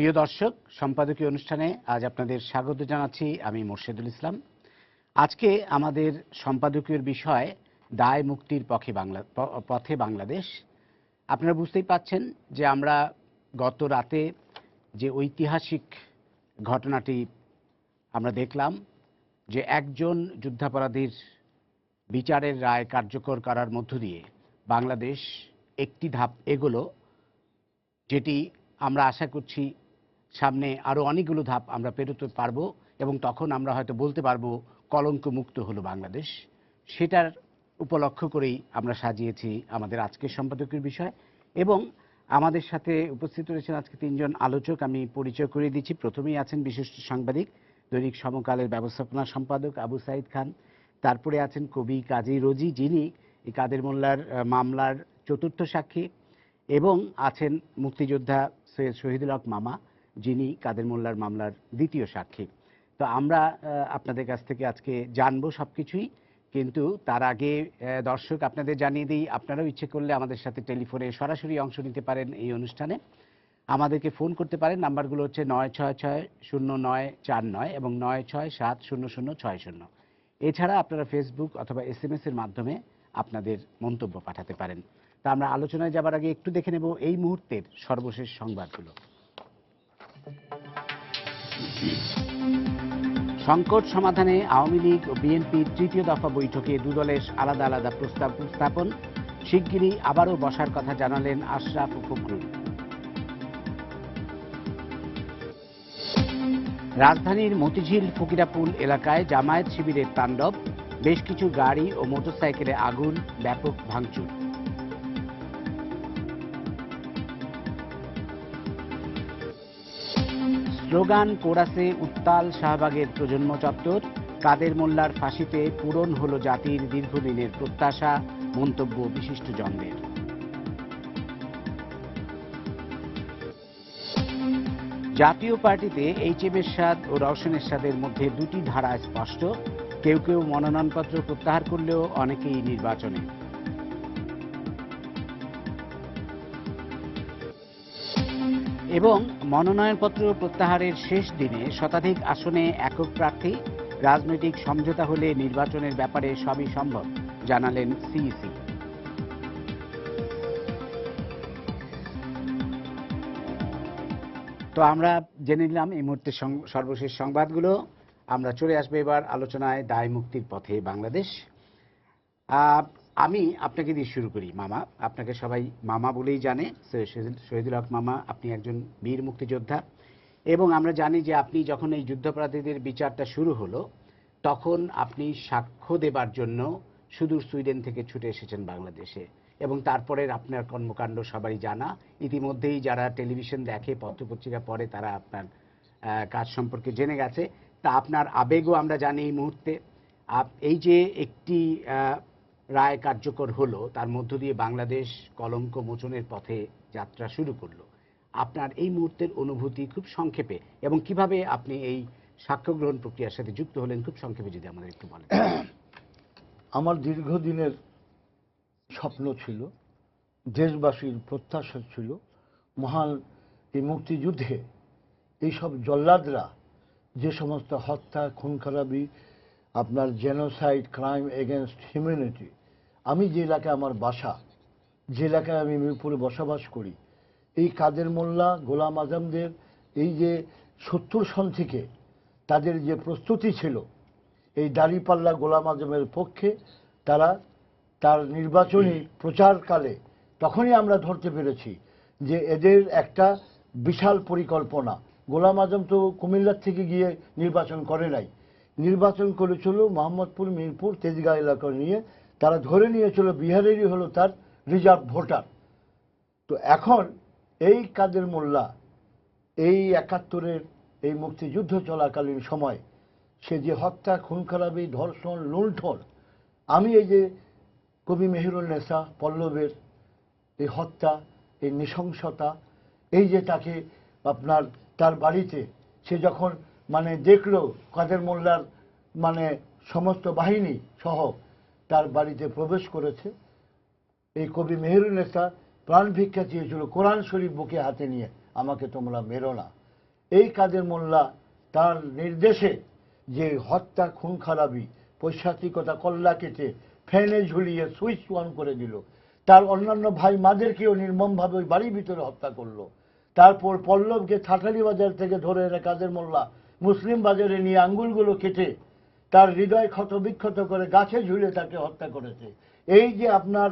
প্রিয় দর্শক, সম্পাদকীয় অনুষ্ঠানে আজ আপনাদের স্বাগত জানাচ্ছি। আমি মোর্শেদুল ইসলাম। আজকে আমাদের সম্পাদকীয় বিষয় দায় মুক্তির পথে বাংলাদেশ। আপনারা বুঝতেই পাচ্ছেন যে আমরা গত রাতে যে ঐতিহাসিক ঘটনাটি আমরা দেখলাম, যে একজন যুদ্ধাপরাধীর বিচারের রায় কার্যকর করার মধ্য দিয়ে বাংলাদেশ একটি ধাপ এগোলো, যেটি আমরা আশা করছি সামনে আরও অনেকগুলো ধাপ আমরা পেরোতে পারবো এবং তখন আমরা হয়তো বলতে পারবো কলঙ্ক মুক্ত হলো বাংলাদেশ। সেটার উপলক্ষ করেই আমরা সাজিয়েছি আমাদের আজকের সম্পাদকীয় বিষয়। এবং আমাদের সাথে উপস্থিত রয়েছেন আজকে তিনজন আলোচক। আমি পরিচয় করিয়ে দিচ্ছি। প্রথমেই আছেন বিশিষ্ট সাংবাদিক, দৈনিক সমকালের ব্যবস্থাপনা সম্পাদক আবু সাইদ খান। তারপরে আছেন কবি কাজী রোজি, যিনি এই কাদের মোল্লার মামলার চতুর্থ সাক্ষী, এবং আছেন মুক্তিযোদ্ধা সৈয়দ শহীদুল হক মামা, যিনি কাদের মোল্লার মামলার দ্বিতীয় সাক্ষী। তো আমরা আপনাদের কাছ থেকে আজকে জানবো সবকিছুই, কিন্তু তার আগে দর্শক আপনাদের জানিয়ে দিই, আপনারাও ইচ্ছে করলে আমাদের সাথে টেলিফোনে সরাসরি অংশ নিতে পারেন এই অনুষ্ঠানে। আমাদেরকে ফোন করতে পারেন। নাম্বারগুলো হচ্ছে ৯৬৬-০৯৪৯ এবং ৯৬৭-০০৬০। এছাড়া আপনারা ফেসবুক অথবা SMS এর মাধ্যমে আপনাদের মন্তব্য পাঠাতে পারেন। তা আমরা আলোচনায় যাবার আগে একটু দেখে নেব এই মুহূর্তের সর্বশেষ সংবাদগুলো। সংকট সমাধানে আওয়ামী লীগ ও বিএনপির তৃতীয় দফা বৈঠকে দুদলের আলাদা আলাদা প্রস্তাব উপস্থাপন। শিগগিরই আবারও বসার কথা জানালেন আশরাফ ও ফখরুল। রাজধানীর মতিঝিল ফকিরাপুল এলাকায় জামায়াত শিবিরের তাণ্ডব, বেশ কিছু গাড়ি ও মোটরসাইকেলে আগুন, ব্যাপক ভাঙচুর। স্লোগান কোরাসে উত্তাল শাহবাগের প্রজন্ম চত্বর। কাদের মোল্লার ফাঁসিতে পূরণ হলো জাতির দীর্ঘদিনের প্রত্যাশা, মন্তব্য বিশিষ্টজনদের। জাতীয় পার্টিতে HM এরশাদ ও রওশন এরশাদের মধ্যে দুটি ধারা স্পষ্ট। কেউ কেউ মনোনয়নপত্র প্রত্যাহার করলেও অনেকেই নির্বাচনে। এবং মনোনয়নপত্র প্রত্যাহারের শেষ দিনে শতাধিক আসনে একক প্রার্থী। রাজনৈতিক সমঝোতা হলে নির্বাচনের ব্যাপারে সবই সম্ভব, জানালেন CEC। তো আমরা জেনে নিলাম এই মুহূর্তের সর্বশেষ সংবাদগুলো। আমরা চলে আসবো এবার আলোচনায় দায় মুক্তির পথে বাংলাদেশ। আমি আপনাকে দিয়ে শুরু করি। মামা, আপনাকে সবাই মামা বলেই জানে। শহীদুল হক মামা, আপনি একজন বীর মুক্তিযোদ্ধা, এবং আমরা জানি যে আপনি যখন এই যুদ্ধাপরাধীদের বিচারটা শুরু হলো, তখন আপনি সাক্ষ্য দেবার জন্য সুদূর সুইডেন থেকে ছুটে এসেছেন বাংলাদেশে, এবং তারপরের আপনার কর্মকাণ্ড সবারই জানা। ইতিমধ্যেই যারা টেলিভিশন দেখে, পত্রপত্রিকা পড়ে, তারা আপনার কাজ সম্পর্কে জেনে গেছে। তা আপনার আবেগও আমরা জানি এই মুহূর্তে। এই যে একটি রায় কার্যকর হলো, তার মধ্য দিয়ে বাংলাদেশ কলঙ্ক মোচনের পথে যাত্রা শুরু করলো। আপনার এই মুহূর্তের অনুভূতি খুব সংক্ষেপে, এবং কিভাবে আপনি এই সাক্ষ্য গ্রহণ প্রক্রিয়ার সাথে যুক্ত হলেন, খুব সংক্ষেপে যদি আমাদের একটু বলেন। আমার দীর্ঘদিনের স্বপ্ন ছিল, দেশবাসীর প্রত্যাশা ছিল, মহান এই মুক্তিযুদ্ধে এইসব জল্লাদরা যে সমস্ত হত্যা, খুন খারাপি, আপনার জেনোসাইড, ক্রাইম এগেনস্ট হিউম্যানিটি, আমি যে এলাকায় আমার বাসা, যে এলাকায় আমি মিরপুরে বসবাস করি, এই কাদের মোল্লা, গোলাম আজমদের এই যে 70 সন থেকে তাদের যে প্রস্তুতি ছিল এই দাঁড়িপাল্লা গোলাম আজমের পক্ষে, তারা তার নির্বাচনী প্রচারকালে তখনই আমরা ধরতে পেরেছি যে এদের একটা বিশাল পরিকল্পনা। গোলাম আজম তো কুমিল্লার থেকে গিয়ে নির্বাচন করে নাই, নির্বাচন করেছিল মোহাম্মদপুর, মিরপুর, তেজগাঁও এলাকা নিয়ে। তারা ধরে নিয়েছিল বিহারেরই হলো তার রিজার্ভ ভোটার। তো এখন এই কাদের মোল্লা এই 71-এর এই মুক্তিযুদ্ধ চলাকালীন সময় সে যে হত্যা, খুন খারাপি, ধর্ষণ, লুণ্ঠন, আমি এই যে কবি মেহেরুন্নেসা পল্লবের এই হত্যা, এই নৃশংসতা, এই যে তাকে আপনার তার বাড়িতে সে যখন দেখলো কাদের মোল্লার সমস্ত বাহিনী সহ তার বাড়িতে প্রবেশ করেছে, এই কবি মেহেরুন্নেসা প্রাণ ভিক্ষা চেয়েছিল কোরআন শরীফ বুকে হাতে নিয়ে, আমাকে তোমরা মেরো না। এই কাদের মোল্লা তার নির্দেশে যে হত্যা, খুন খারাপি, পৈশাচিকতা, কল্লা কেটে ফ্যানে ঝুলিয়ে সুইচ অন করে দিল, তার অন্যান্য ভাই মাদেরকেও নির্মমভাবে ওই বাড়ির ভিতরে হত্যা করলো। তারপর পল্লবকে থাটালি বাজার থেকে ধরে এনে কাদের মোল্লা মুসলিম বাজারে নিয়ে আঙ্গুলগুলো কেটে তার হৃদয় ক্ষত বিক্ষত করে গাছে ঝুলে তাকে হত্যা করেছে। এই যে আপনার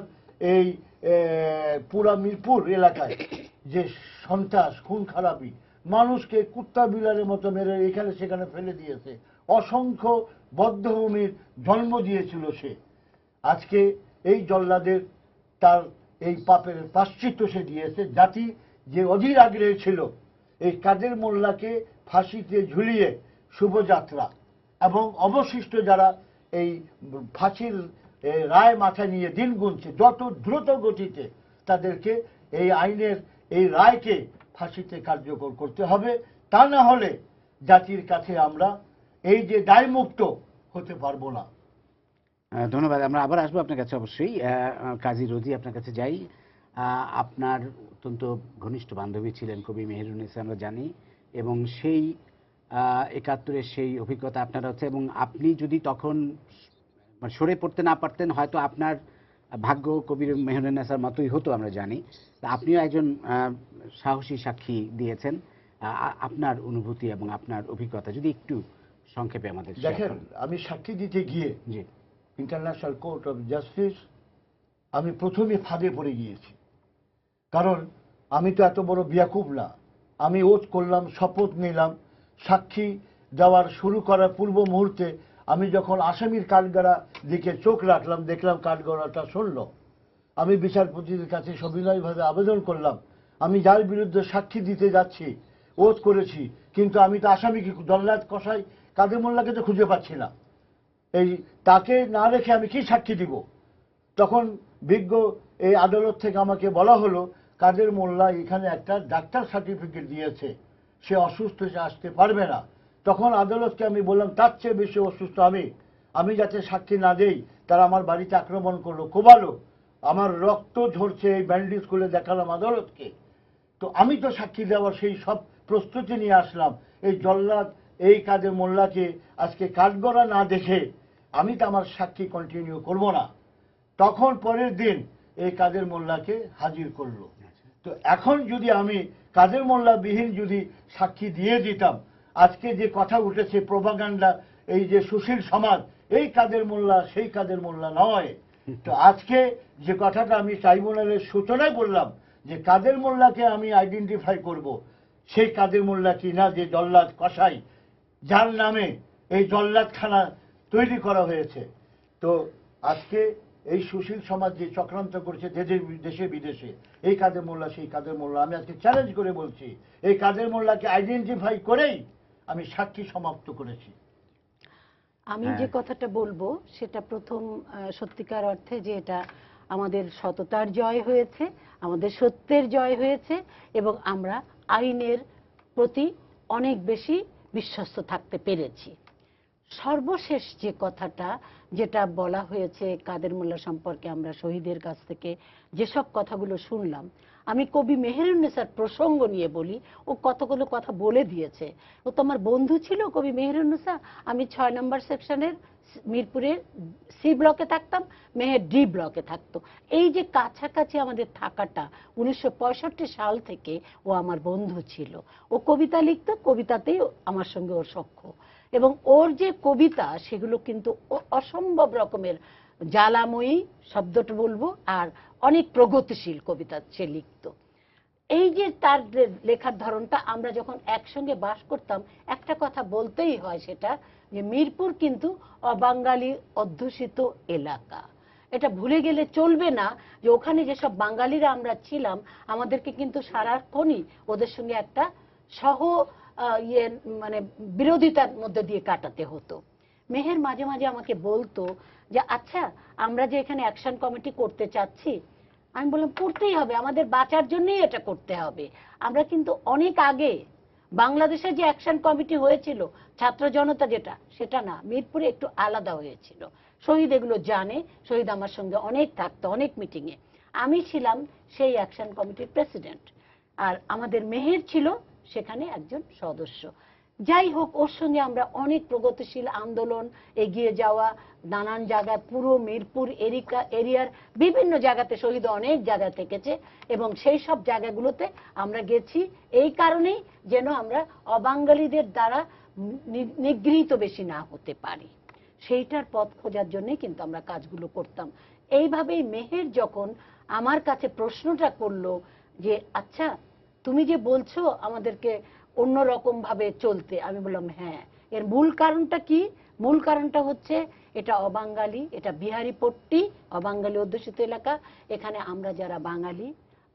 এই পুরা মিরপুর এলাকায় যে সন্ত্রাস, খুন খারাপি, মানুষকে কুত্তা বিলারের মতো মেরে এখানে সেখানে ফেলে দিয়েছে, অসংখ্য বদ্ধভূমির জন্ম দিয়েছিল সে। আজকে এই জল্লাদের তার এই পাপের প্রায়শ্চিত্ত সে দিয়েছে। জাতি যে অধীর আগ্রহে ছিল এই কাদের মোল্লাকে ফাঁসিতে ঝুলিয়ে শুভযাত্রা এবং অবশিষ্ট যারা এই ফাঁসির রায় মাথায় নিয়ে দিন গুনছে, যত দ্রুত গতিতে তাদেরকে এই আইনের এই রায়কে ফাঁসিতে কার্যকর করতে হবে। তা না হলে জাতির কাছে আমরা এই যে দায়মুক্ত হতে পারবো না। ধন্যবাদ। আমরা আবার আসবো আপনার কাছে অবশ্যই। কাজী রোজি, আপনার কাছে যাই। আপনার অত্যন্ত ঘনিষ্ঠ বান্ধবী ছিলেন কবি মেহেরুন্নেছা, আমরা জানি, এবং সেই ৭১-এর সেই অভিজ্ঞতা আপনার হচ্ছে, এবং আপনি যদি তখন সরে পড়তে না পারতেন হয়তো আপনার ভাগ্য কবি মেহেরুন্নেছার মতোই হতো, আমরা জানি। আপনিও একজন সাহসী সাক্ষী দিয়েছেন। আপনার অনুভূতি এবং আপনার অভিজ্ঞতা যদি একটু সংক্ষেপে আমাদের দেখেন। আমি সাক্ষী দিতে গিয়ে জি ইন্টারন্যাশনাল কোর্ট অফ জাস্টিস আমি প্রথমে ফাঁদে পড়ে গিয়েছি। কারণ আমি তো এত বড় বিয়াকুব না। আমি ওথ করলাম, শপথ নিলাম, সাক্ষী দেওয়ার শুরু করার পূর্ব মুহূর্তে আমি যখন আসামির কাঠগড়া দিকে চোখ রাখলাম, দেখলাম কাঠগড়াটা শুনল। আমি বিচারপতির কাছে সবিনয়ভাবে আবেদন করলাম, আমি যার বিরুদ্ধে সাক্ষী দিতে যাচ্ছি, ওথ করেছি, কিন্তু আমি তো আসামিকে জল্লাদ কসাই কাদের মোল্লাকে তো খুঁজে পাচ্ছি না, এই তাকে না রেখে আমি কি সাক্ষী দিব? তখন বিজ্ঞ এই আদালত থেকে আমাকে বলা হলো কাদের মোল্লা এখানে একটা ডাক্তার সার্টিফিকেট দিয়েছে, সে অসুস্থ, সে আসতে পারবে না। তখন আদালতকে আমি বললাম তার চেয়ে বেশি অসুস্থ আমি যাতে সাক্ষী না দেই, তারা আমার বাড়িতে আক্রমণ করলো, কোবালো, আমার রক্ত ঝরছে, এই ব্যান্ডেজ করে দেখালাম আদালতকে। তো আমি তো সাক্ষী দেওয়ার সেই সব প্রস্তুতি নিয়ে আসলাম। এই জল্লাদ এই কাদের মোল্লাকে আজকে কাঠগড়া না দেখে আমি তো আমার সাক্ষী কন্টিনিউ করব না। তখন পরের দিন এই কাদের মোল্লাকে হাজির করলো। তো এখন যদি আমি কাদের মোল্লা বিহীন যদি সাক্ষী দিয়ে দিতাম, আজকে যে কথা উঠেছে প্রোপাগান্ডা, এই যে সুশীল সমাজ, এই কাদের মোল্লা সেই কাদের মোল্লা নয়। তো আজকে যে কথাটা আমি ট্রাইব্যুনালের সূচনায় বললাম যে কাদের মোল্লাকে আমি আইডেন্টিফাই করব, সেই কাদের মোল্লা কি না যে জল্লাদ কসাই, যার নামে এই জল্লাদখানা তৈরি করা হয়েছে। তো আজকে এই সুশীল সমাজ যে চক্রান্ত করছে দেশে বিদেশে, এই কাদের মোল্লা সেই কাদের মোল্লা, আমি আজকে চ্যালেঞ্জ করে বলছি এই কাদের মোল্লাকে আইডেন্টিফাই করেই আমি সাক্ষী সমাপ্ত করেছি। আমি যে কথাটা বলবো সেটা প্রথম সত্যিকার অর্থে যে এটা আমাদের সততার জয় হয়েছে, আমাদের সত্যের জয় হয়েছে, এবং আমরা আইনের প্রতি অনেক বেশি বিশ্বস্ত থাকতে পেরেছি। সর্বশেষ যে কথাটা যেটা বলা হয়েছে কাদের মোল্লা সম্পর্কে, আমরা শহীদের কাছ থেকে যেসব কথাগুলো শুনলাম, আমি কবি মেহেরুন্নেছার প্রসঙ্গ নিয়ে বলি। ও কতগুলো কথা বলে দিয়েছে। ও তো আমার বন্ধু ছিল কবি মেহেরুন্নেছা। আমি ৬ নম্বর সেকশনের মিরপুরের সি ব্লকে থাকতাম, মেহের ডি ব্লকে থাকতো। এই যে কাছাকাছি আমাদের থাকাটা ১৯৬৫ সাল থেকে ও আমার বন্ধু ছিল। ও কবিতা লিখতো, কবিতাতেই আমার সঙ্গে ওর সখ্য, এবং ওর যে কবিতা সেগুলো কিন্তু অসম্ভব রকমের জ্বালাময়ী, শব্দটা বলবো, আর অনেক প্রগতিশীল কবিতা সে লিখত। এই যে তার লেখার ধরনটা, আমরা যখন একসঙ্গে বাস করতাম একটা কথা বলতেই হয়, সেটা যে মিরপুর কিন্তু অবাঙালি অধ্যুষিত এলাকা। এটা ভুলে গেলে চলবে না যে ওখানে যেসব বাঙালিরা আমরা ছিলাম আমাদেরকে কিন্তু সারাক্ষণই ওদের সঙ্গে একটা মানে বিরোধিতার মধ্যে দিয়ে কাটাতে হতো। মেহের মাঝে মাঝে আমাকে বলতো যে আচ্ছা আমরা যে এখানে অ্যাকশন কমিটি করতে চাচ্ছি, আমি বললাম করতেই হবে, আমাদের বাঁচার জন্যই এটা করতে হবে। আমরা কিন্তু অনেক আগে বাংলাদেশে যে অ্যাকশন কমিটি হয়েছিল ছাত্র জনতা যেটা, সেটা না, মিরপুরে একটু আলাদা হয়েছিল। শহীদ এগুলো জানে, শহীদ আমার সঙ্গে অনেক থাকতো, অনেক মিটিংয়ে। আমি ছিলাম সেই অ্যাকশন কমিটির প্রেসিডেন্ট, আর আমাদের মেহের ছিল সেখানে একজন সদস্য। যাই হোক, ওর সঙ্গে আমরা অনেক প্রগতিশীল আন্দোলন, এগিয়ে যাওয়া, নানান জায়গায়, পুরো মিরপুর এরিয়ার বিভিন্ন জায়গাতে শহীদ অনেক জায়গায় থেকেছে, এবং সেই সব জায়গাগুলোতে আমরা গেছি এই কারণেই যেন আমরা অবাঙালিদের দ্বারা নিগৃহীত বেশি না হতে পারি, সেইটার পথ খোঁজার জন্যই কিন্তু আমরা কাজগুলো করতাম। এইভাবেই মেহের যখন আমার কাছে প্রশ্নটা করলো যে আচ্ছা তুমি যে বলছো আমাদেরকে অন্যরকম ভাবে চলতে, আমি বললাম হ্যাঁ। এর মূল কারণটা কি? মূল কারণটা হচ্ছে এটা অবাঙালি, এটা বিহারি পট্টি, অবাঙালি অধ্যুষিত এলাকা। এখানে আমরা যারা বাঙালি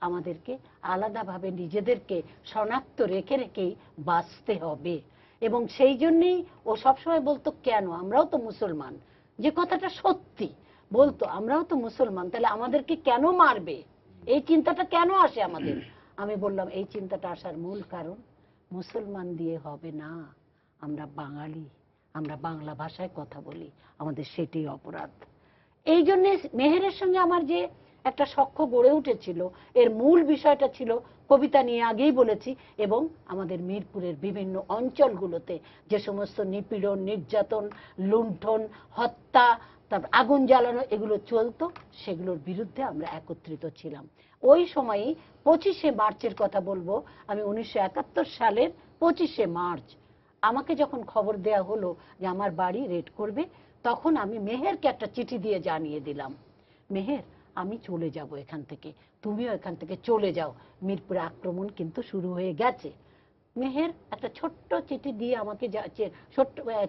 আমাদেরকে আলাদাভাবে নিজেদেরকে শনাক্ত রেখে রেখেই বাঁচতে হবে। এবং সেই জন্যই ও সবসময় বলতো কেন, আমরাও তো মুসলমান, যে কথাটা সত্যি বলতো, আমরাও তো মুসলমান, তাহলে আমাদেরকে কেন মারবে, এই চিন্তাটা কেন আসে আমাদের। আমি বললাম এই চিন্তাটা আসার মূল কারণ মুসলমান দিয়ে হবে না, আমরা বাঙালি, আমরা বাংলা ভাষায় কথা বলি, আমাদের সেটাই অপরাধ। এই জন্য মেহেরের সঙ্গে আমার যে একটা সখ্য গড়ে উঠেছিল, এর মূল বিষয়টা ছিল কবিতা নিয়ে আগেই বলেছি, এবং আমাদের মিরপুরের বিভিন্ন অঞ্চলগুলোতে যে সমস্ত নিপীড়ন, নির্যাতন, লুণ্ঠন, হত্যা, তারপর আগুন জ্বালানো এগুলো চলতো, সেগুলোর বিরুদ্ধে আমরা একত্রিত ছিলাম। ওই সময়ই 25শে মার্চের কথা বলবো, আমি 1971 সালের 25শে মার্চ আমাকে যখন খবর দেয়া হলো যে আমার বাড়ি রেড করবে, তখন আমি মেহেরকে একটা চিঠি দিয়ে জানিয়ে দিলাম, মেহের আমি চলে যাব এখান থেকে, তুমিও এখান থেকে চলে যাও, মিরপুরে আক্রমণ কিন্তু শুরু হয়ে গেছে। মেহের একটা ছোট্ট চিঠি দিয়ে আমাকে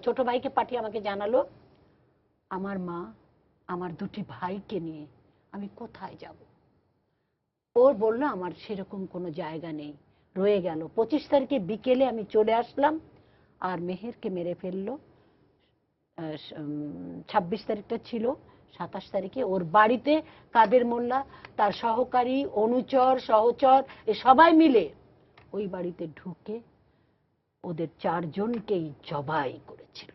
ছোট ভাইকে পাঠিয়ে আমাকে জানালো আমার মা, আমার দুটি ভাইকে নিয়ে আমি কোথায় যাব। ওর বললো আমার সেরকম কোনো জায়গা নেই, রয়ে গেল। 25 তারিখে বিকেলে আমি চলে আসলাম, আর মেহেরকে মেরে ফেললো। 26 তারিখটা ছিল, 27 তারিখে ওর বাড়িতে কাদের মোল্লা, তার সহকারী, অনুচর, সহচর এ সবাই মিলে ওই বাড়িতে ঢুকে ওদের 4 জনকেই জবাই করেছিল।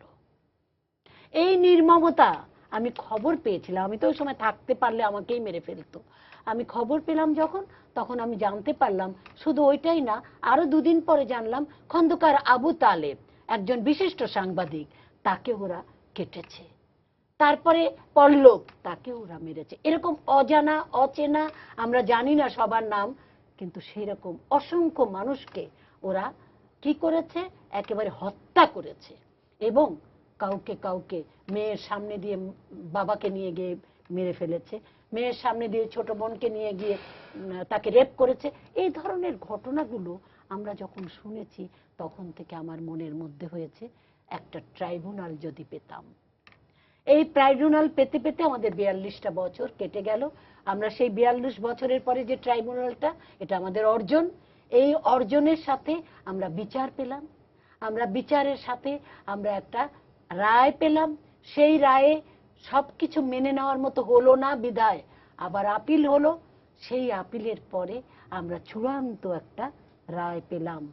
এই নির্মমতা আমি খবর পেয়েছিলাম, আমি তো ওই সময় থাকতে পারলে আমাকেই মেরে ফেলতো। আমি খবর পেলাম যখন, তখন আমি জানতে পারলাম, শুধু ওইটাই না, আরো 2 দিন পরে জানলাম খন্দকার আবু তালেব, একজন বিশিষ্ট সাংবাদিক, তাকে ওরা কেটেছে। তারপরে পল্লব, তাকে ওরা মেরেছে। এরকম অজানা, অচেনা, আমরা জানি না সবার নাম, কিন্তু সেই রকম অসংখ্য মানুষকে ওরা কি করেছে, একেবারে হত্যা করেছে। এবং কাউকে কাউকে মেয়ের সামনে দিয়ে বাবাকে নিয়ে গিয়ে মেরে ফেলেছে, মেয়ের সামনে দিয়ে ছোট বোনকে নিয়ে গিয়ে তাকে রেপ করেছে। এই ধরনের ঘটনাগুলো আমরা যখন শুনেছি, তখন থেকে আমার মনের মধ্যে হয়েছে একটা ট্রাইব্যুনাল যদি পেতাম। এই ট্রাইব্যুনাল পেতে পেতে আমাদের 42টা বছর কেটে গেল। আমরা সেই 42 বছরের পরে যে ট্রাইব্যুনালটা, এটা আমাদের অর্জন। এই অর্জনের সাথে আমরা বিচার পেলাম, আমরা বিচারের সাথে আমরা একটা রায় পেলাম। সেই রায়ে সবকিছু মেনে নেওয়ার মতো হলো না বিধায় আবার আপিল হলো। সেই আপিলের পরে আমরা চূড়ান্ত একটা রায় পেলাম,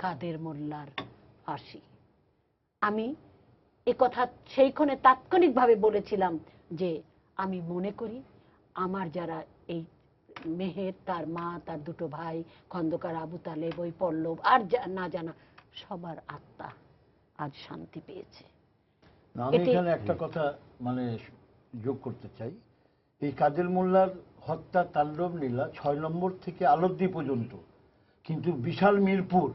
কাদের মোল্লার ফাঁসি। আমি একথা সেইখানে তাৎক্ষণিকভাবে বলেছিলাম যে আমি মনে করি আমার যারা এই মেহের, তার মা, তার 2টো ভাই, খন্দকার আবু তালেব, ওই পল্লব, আর না জানা সবার আত্মা আজ শান্তি পেয়েছে। আমি এখানে একটা কথা যোগ করতে চাই। এই কাদের মোল্লার হত্যা তাণ্ডব লীলা 6 নম্বর থেকে আলদ্দি পর্যন্ত, কিন্তু বিশাল মিরপুর,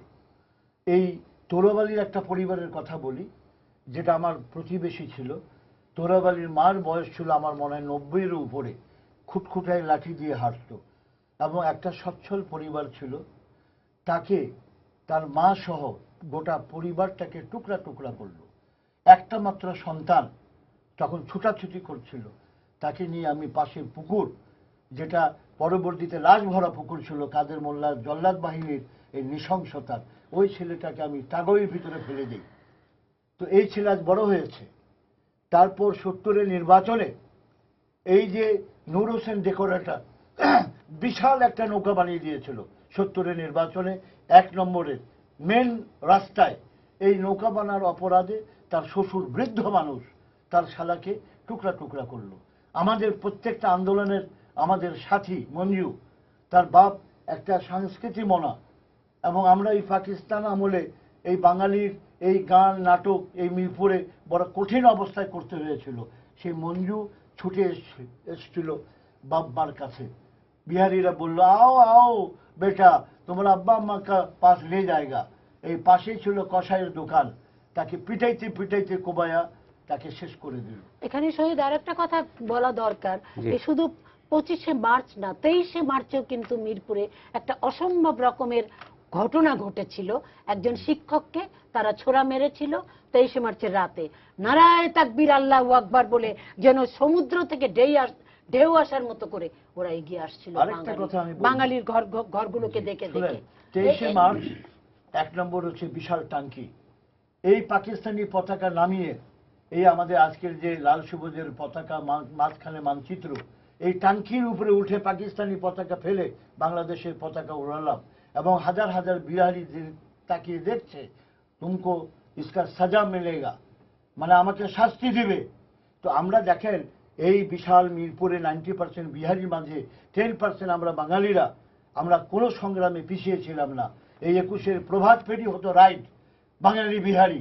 এই তোরাবালির একটা পরিবারের কথা বলি, যেটা আমার প্রতিবেশী ছিল। তোরাবালির মার বয়স ছিল আমার মনে হয় 90-এর উপরে, খুটখুটায় লাঠি দিয়ে হাঁটত, এবং একটা সচ্ছল পরিবার ছিল। তাকে, তার মা সহ গোটা পরিবারটাকে টুকরা টুকরা করলো। একটা মাত্র সন্তান তখন ছুটাছুটি করছিল, তাকে নিয়ে আমি পাশে পুকুর, যেটা পরবর্তীতে লাশ ভরা পুকুর ছিল কাদের মোল্লার জল্লাদ বাহিনীর এই নৃশংসতার, ওই ছেলেটাকে আমি টাগইয়ের ভিতরে ফেলে দিই। তো এই ছেলে আজ বড় হয়েছে। তারপর 70-এর নির্বাচনে এই যে নূর হোসেন ডেকোরেটর বিশাল একটা নৌকা বানিয়ে দিয়েছিল 70-এর নির্বাচনে, 1 নম্বরের মেন রাস্তায়। এই নৌকা বানার অপরাধে তার শ্বশুর, বৃদ্ধ মানুষ, তার শালাকে টুকরা টুকরা করলো। আমাদের প্রত্যেকটা আন্দোলনের আমাদের সাথী মঞ্জু, তার বাপ একটা সংস্কৃতি মনা, এবং আমরা এই পাকিস্তান আমলে এই বাঙালির এই গান নাটক এই মিরপুরে বড় কঠিন অবস্থায় করতে হয়েছিল। সেই মঞ্জু ছুটে এসছিল বাব্বার কাছে। বিহারিরা বলল, आओ आओ বেটা, তোমার আব্বা আম্মা কা পাশ লে যায়গা। এই পাশেই ছিল কসাইয়ের দোকান। তাকে পিটাইতে পিটাইতে কোবায়া তাকে শেষ করে দিল। এখানে শহীদ আর একটা কথা বলা দরকার, এই শুধু 25শে মার্চ না, 23শে মার্চেও কিন্তু মিরপুরে একটা অসম্ভব রকমের ঘটনা ঘটেছিল। একজন শিক্ষককে তারা ছোড়া মেরেছিল 23শে মার্চের রাতে। নারায়ে তাকবীর আল্লাহু আকবার বলে যেন সমুদ্র থেকে ঢেউ আসার মতো করে ওরা এগিয়ে আসছিল বাঙালির ঘরগুলোকে দেখে দেখে। 23শে মার্চ 1 নম্বর হচ্ছে বিশাল টাঙ্কি। এই পাকিস্তানি পতাকা নামিয়ে এই আমাদের আজকের যে লাল সবুজের পতাকা, মাঝখানে মানচিত্র, এই টাঙ্কির উপরে উঠে পাকিস্তানি পতাকা ফেলে বাংলাদেশের পতাকা উড়ালাম। এবং হাজার হাজার বিহারি তাকিয়ে দেখছে, তুমকো ইসকা সাজা মিলেগা, মানে আমাকে শাস্তি দিবে। তো আমরা দেখেন এই বিশাল মিরপুরে 90% বিহারির মাঝে 10% আমরা বাঙালিরা, আমরা কোনো সংগ্রামে পিছিয়ে ছিলাম না। এই 21শের প্রভাত ফেরি হতো রাইট, বাঙালি বিহারি,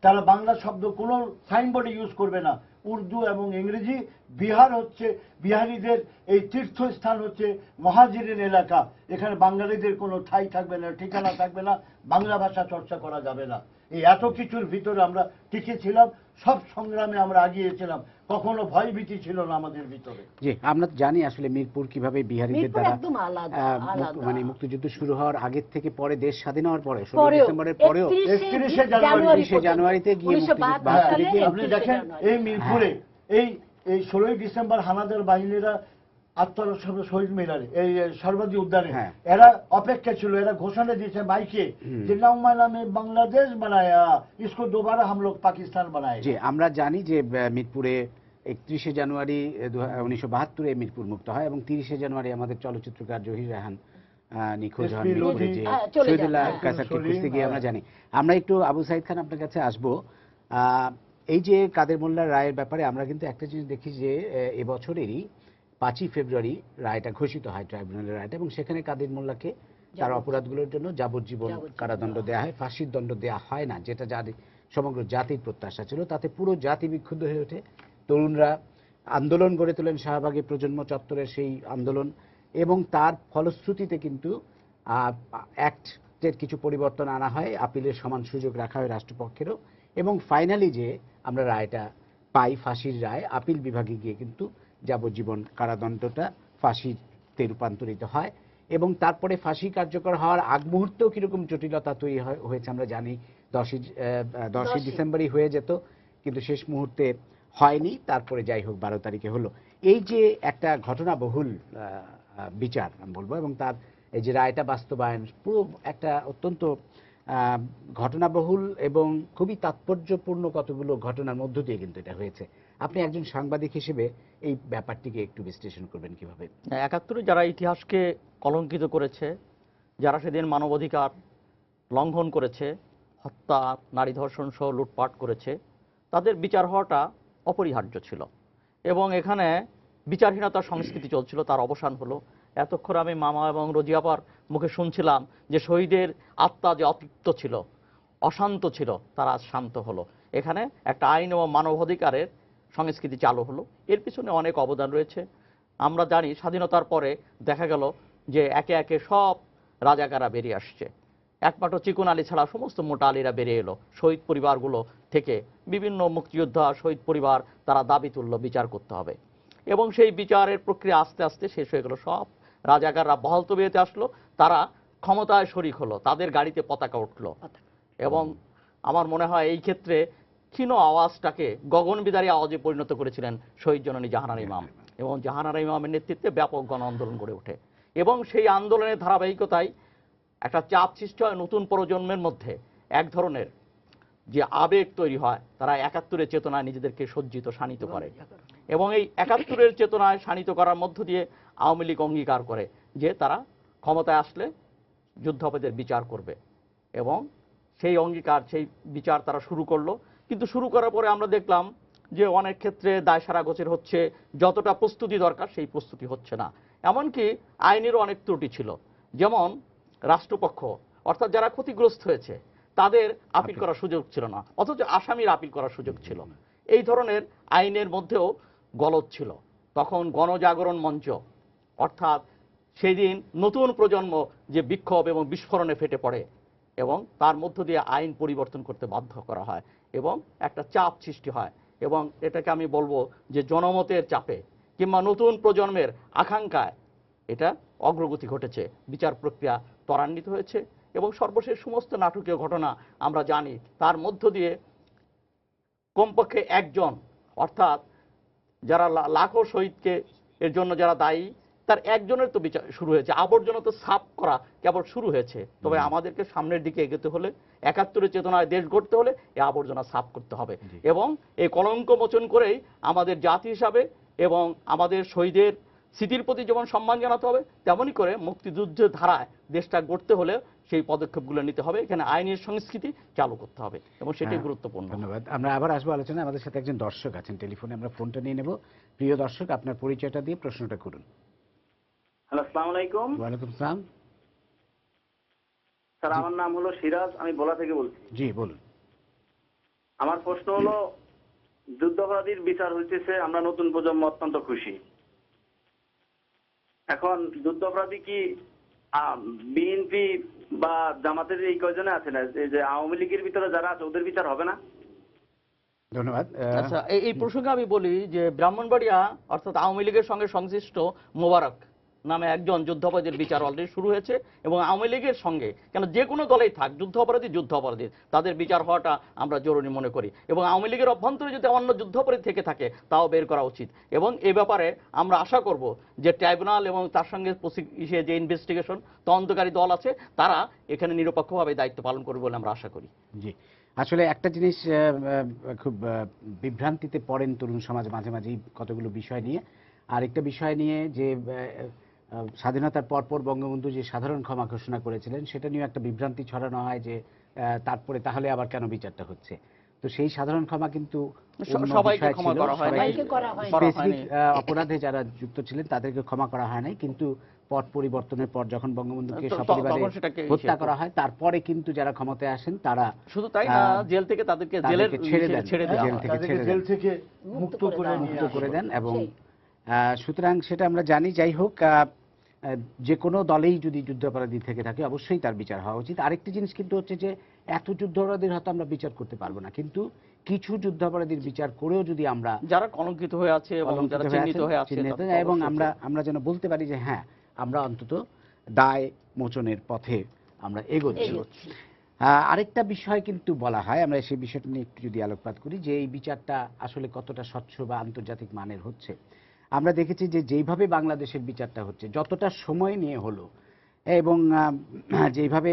তারা বাংলা শব্দ কোনো সাইনবোর্ডে ইউজ করবে না, উর্দু এবং ইংরেজি। বিহার হচ্ছে বিহারিদের এই তীর্থস্থান, হচ্ছে মহাজিরের এলাকা। এখানে বাঙালিদের কোনো ঠাঁই থাকবে না, ঠিকানা থাকবে না, বাংলা ভাষা চর্চা করা যাবে না। এই এত কিছুর ভিতরে আমরা টিকেছিলাম, সব সংগ্রামে আমরা আগিয়েছিলাম, কখনো ভয় ভীতি ছিল না আমাদের ভিতরে। জি, আমরা জানি আসলে মিরপুর কিভাবে বিহারিদের দ্বারা মানে মুক্তিযুদ্ধ শুরু হওয়ার আগের থেকে পরে, দেশ স্বাধীন হওয়ার পরে 16 ডিসেম্বরের পরেও 31শে জানুয়ারিতে গিয়ে আপনি দেখেন এই মিরপুরে এই 16 ডিসেম্বর হানাদার বাহিনীরা আত্মরক্ষা শহীদ মিনারে, এই সর্বাদী উদ্যানে এরা অপেক্ষা ছিল। এরা ঘোষণা দিয়েছে মাইকে যে নামে বাংলাদেশ বানায়া, ইসকো দোবারা হাম লোগ পাকিস্তান বানায়। জি, আমরা জানি যে মিরপুরে 31শে জানুয়ারি 1972-এ মিরপুর মুক্ত হয় এবং 30শে জানুয়ারি আমাদের চলচ্চিত্রকার জহির রায়হান নিখোঁজ হন মিরপুরে, যে শহীদুল্লাহ কাসারকে খুঁজতে গিয়ে আমরা জানি। আমরা একটু আবু সাইদ খান আপনার কাছে আসবো। এই যে কাদের মোল্লার রায়ের ব্যাপারে আমরা কিন্তু একটা জিনিস দেখি যে এবছরেরই 5ই ফেব্রুয়ারি রায়টা ঘোষিত হয়, ট্রাইব্যুনালের রায়টা, এবং সেখানে কাদের মোল্লাকে তার অপরাধগুলোর জন্য যাবজ্জীবন কারাদণ্ড দেওয়া হয়, ফাঁসির দণ্ড দেওয়া হয় না, যেটা সমগ্র জাতির প্রত্যাশা ছিল। তাতে পুরো জাতি বিক্ষুব্ধ হয়ে ওঠে। তরুণরা আন্দোলন গড়ে তোলেন, শাহবাগে প্রজন্ম চত্বরের সেই আন্দোলন, এবং তার ফলশ্রুতিতে কিন্তু অ্যাক্টের কিছু পরিবর্তন আনা হয়, আপিলের সমান সুযোগ রাখা হয় রাষ্ট্রপক্ষেরও, এবং ফাইনালি যে আমরা রায়টা পাই, ফাঁসির রায়, আপিল বিভাগে গিয়ে কিন্তু যাবজ্জীবন কারাদণ্ডটা ফাঁসিতে রূপান্তরিত হয়। এবং তারপরে ফাঁসি কার্যকর হওয়ার আগ মুহূর্তেও কিরকম জটিলতা তৈরি হয়েছে আমরা জানি। 10ই ডিসেম্বরই হয়ে যেত, কিন্তু শেষ মুহূর্তে হয়নি, তারপরে যাই হোক 12 তারিখে হলো। এই যে একটা ঘটনাবহুল বিচার আমি বলবো, এবং তার এই যে রায়টা বাস্তবায়ন, পুরো একটা অত্যন্ত ঘটনাবহুল এবং খুবই তাৎপর্যপূর্ণ কতগুলো ঘটনার মধ্য দিয়ে কিন্তু এটা হয়েছে। আপনি একজন সাংবাদিক হিসেবে এই ব্যাপারটিকে একটু বিশ্লেষণ করবেন কিভাবে? 71 যারা ইতিহাসকে কলঙ্কিত করেছে, যারা সেদিন মানবাধিকার লঙ্ঘন করেছে, হত্যা, নারী ধর্ষণ সহ লুটপাট করেছে, তাদের বিচার হওয়াটা অপরিহার্য ছিল। এবং এখানে বিচারহীনতার সংস্কৃতি চলছিল, তার অবসান হলো। এতক্ষণ আমি মামা এবং রোজিয়াপার মুখে শুনছিলাম যে শহীদের আত্মা যে অতৃপ্ত ছিল, অশান্ত ছিল, তারা আজ শান্ত হলো। এখানে একটা আইন ও মানবাধিকারের সংস্কৃতি চালু হলো। এর পিছনে অনেক অবদান রয়েছে। আমরা জানি স্বাধীনতার পরে দেখা গেল যে একে একে সব রাজাকাররা বেরিয়ে আসছে। একমাত্র চিকন আলী ছাড়া সমস্ত মোটা আলীরা বেরিয়ে এলো। শহীদ পরিবারগুলো থেকে বিভিন্ন মুক্তিযোদ্ধা, শহীদ পরিবার, তারা দাবি তুলল বিচার করতে হবে, এবং সেই বিচারের প্রক্রিয়া আস্তে আস্তে শেষ হয়ে গেল। সব রাজাকাররা বহাল তবিয়তে আসলো, তারা ক্ষমতায় শরিক হলো, তাদের গাড়িতে পতাকা উঠলো। এবং আমার মনে হয় এই ক্ষেত্রে ক্ষীণ আওয়াজটাকে গগনবিদারী আওয়াজে পরিণত করেছিলেন শহীদ জননী জাহানারা ইমাম, এবং জাহানারা ইমামের নেতৃত্বে ব্যাপক গণ আন্দোলন গড়ে ওঠে। এবং সেই আন্দোলনের ধারাবাহিকতায় একটা চাপ সৃষ্টি হয় নতুন প্রজন্মের মধ্যে, এক ধরনের যে আবেগ তৈরি হয়, তারা 71-এর চেতনায় নিজেদেরকে সজ্জিত, শানিত করে। এবং এই 71-এর চেতনায় শানিত করার মধ্য দিয়ে আওয়ামী লীগ অঙ্গীকার করে যে তারা ক্ষমতায় আসলে যুদ্ধাপরাধীদের বিচার করবে, এবং সেই অঙ্গীকার, সেই বিচার তারা শুরু করলো। কিন্তু শুরু করার পরে আমরা দেখলাম যে অনেক ক্ষেত্রে দায়সারা গোছের হচ্ছে, যতটা প্রস্তুতি দরকার সেই প্রস্তুতি হচ্ছে না। এমনকি আইনেরও অনেক ত্রুটি ছিল। যেমন রাষ্ট্রপক্ষ অর্থাৎ যারা ক্ষতিগ্রস্ত হয়েছে তাদের আপিল করার সুযোগ ছিল না, অথচ আসামির আপিল করার সুযোগ ছিল। এই ধরনের আইনের মধ্যেও গলদ ছিল। তখন গণজাগরণ মঞ্চ, অর্থাৎ সেদিন নতুন প্রজন্ম যে বিক্ষোভ এবং বিস্ফোরণে ফেটে পড়ে এবং তার মধ্য দিয়ে আইন পরিবর্তন করতে বাধ্য করা হয় এবং একটা চাপ সৃষ্টি হয়, এবং এটাকে আমি বলবো যে জনমতের চাপে কিংবা নতুন প্রজন্মের আকাঙ্ক্ষায় এটা অগ্রগতি ঘটেছে, বিচার প্রক্রিয়া ত্বরান্বিত হয়েছে এবং সর্বশেষ সমস্ত নাটকীয় ঘটনা আমরা জানি। তার মধ্য দিয়ে কমপক্ষে একজন, অর্থাৎ যারা লাখো শহীদকে এর জন্য যারা দায়ী তার একজনের তো বিচার শুরু হয়েছে, আবর্জনা তো সাফ করা কেবল শুরু হয়েছে। তবে আমাদেরকে সামনের দিকে এগোতে হলে, ৭১-এর চেতনায় দেশ গড়তে হলে এই আবর্জনা সাফ করতে হবে এবং এই কলঙ্ক মোচন করেই আমাদের জাতি হিসাবে এবং আমাদের শহীদের স্মৃতির প্রতি যেমন সম্মান জানাতে হবে, তেমনই করে মুক্তিযুদ্ধের ধারায় দেশটা গড়তে হলে সেই পদক্ষেপগুলো নিতে হবে। এখানে আইনের সংস্কৃতি চালু করতে হবে এবং সেটাই গুরুত্বপূর্ণ। ধন্যবাদ। আমরা আবার আসবো আলোচনায়। আমাদের সাথে একজন দর্শক আছেন টেলিফোনে, আমরা ফোনটা নিয়ে নেব। প্রিয় দর্শক, আপনার পরিচয়টা দিয়ে প্রশ্নটা করুন। হ্যালো, আসসালামু আলাইকুম। ওয়ালাইকুম আসসালাম। স্যার, আমার নাম হলো সিরাজ, আমি ভোলা থেকে বলছি। জি বলুন। আমার প্রশ্ন হলো, যুদ্ধাপরাধীর বিচার হইতেছে, আমরা নতুন প্রজন্ম অত্যন্ত খুশি। এখন যুদ্ধাপরাধী কি বিএনপি বা জামাতের এই কয়জনে আছে না, এই যে আওয়ামী লীগের ভিতরে যারা আছে ওদের বিচার হবে না? ধন্যবাদ। আচ্ছা, এই প্রসঙ্গে আমি বলি যে ব্রাহ্মণবাড়িয়া অর্থাৎ আওয়ামী লীগের সঙ্গে সংশ্লিষ্ট মোবারক নামে একজন যুদ্ধাপরাধীর বিচার অলরেডি শুরু হয়েছে এবং আওয়ামী লীগের সঙ্গে, কেন যে কোনো দলেই থাক, যুদ্ধ অপরাধী তাদের বিচার হওয়াটা আমরা জরুরি মনে করি এবং আওয়ামী লীগের অভ্যন্তরে যদি অন্য যুদ্ধাপরাধী থেকে থাকে তাও বের করা উচিত। এবং এ ব্যাপারে আমরা আশা করব যে ট্রাইব্যুনাল এবং তার সঙ্গে যে ইনভেস্টিগেশন তদন্তকারী দল আছে তারা এখানে নিরপেক্ষভাবে দায়িত্ব পালন করবে বলে আমরা আশা করি। জি, আসলে একটা জিনিস খুব বিভ্রান্তিতে পড়েন তরুণ সমাজ মাঝে মাঝেই কতগুলো বিষয় নিয়ে। আর একটা বিষয় নিয়ে যে স্বাধীনতার পরপর বঙ্গবন্ধু যে সাধারণ ক্ষমা ঘোষণা করেছিলেন সেটা নিয়ে একটা বিভ্রান্তি ছড়ানো হয় যে তারপরে তাহলে আবার কেন বিচারটা হচ্ছে। তো সেই সাধারণ ক্ষমা কিন্তু সবাইকে ক্ষমা করা হয় নাই, স্পেসিফিক অপরাধে যারা যুক্ত ছিলেন তাদেরকে ক্ষমা করা হয় নাই, কিন্তু পট পরিবর্তনের পর যখন বঙ্গবন্ধুকে সপরিবারে হত্যা করা হয় তারপরে কিন্তু যারা ক্ষমতায় আসেন তারা শুধু তাই না, জেল থেকে তাদেরকে জেল থেকে মুক্ত করে দেন। এবং সুতরাং সেটা আমরা জানি। যাই হোক, যে কোনো দলেই যদি যুদ্ধাপরাধী থেকে থাকে অবশ্যই তার বিচার হওয়া উচিত। আরেকটি জিনিস কিন্তু হচ্ছে যে এত যুদ্ধাপরাধীর হয়তো আমরা বিচার করতে পারবো না, কিন্তু কিছু যুদ্ধাপরাধীর বিচার করেও যদি আমরা যারা কলঙ্কিত হয়ে আছে এবং যারা চিহ্নিত হয়ে আছে এবং আমরা যেন বলতে পারি যে হ্যাঁ, আমরা অন্তত দায় মোচনের পথে আমরা এগোচ্ছি। আরেকটা বিষয় কিন্তু বলা হয়, আমরা সেই বিষয়টা নিয়ে একটু যদি আলোকপাত করি যে এই বিচারটা আসলে কতটা স্বচ্ছ বা আন্তর্জাতিক মানের হচ্ছে। আমরা দেখেছি যে যেইভাবে বাংলাদেশের বিচারটা হচ্ছে, যতটা সময় নিয়ে হলো এবং যেইভাবে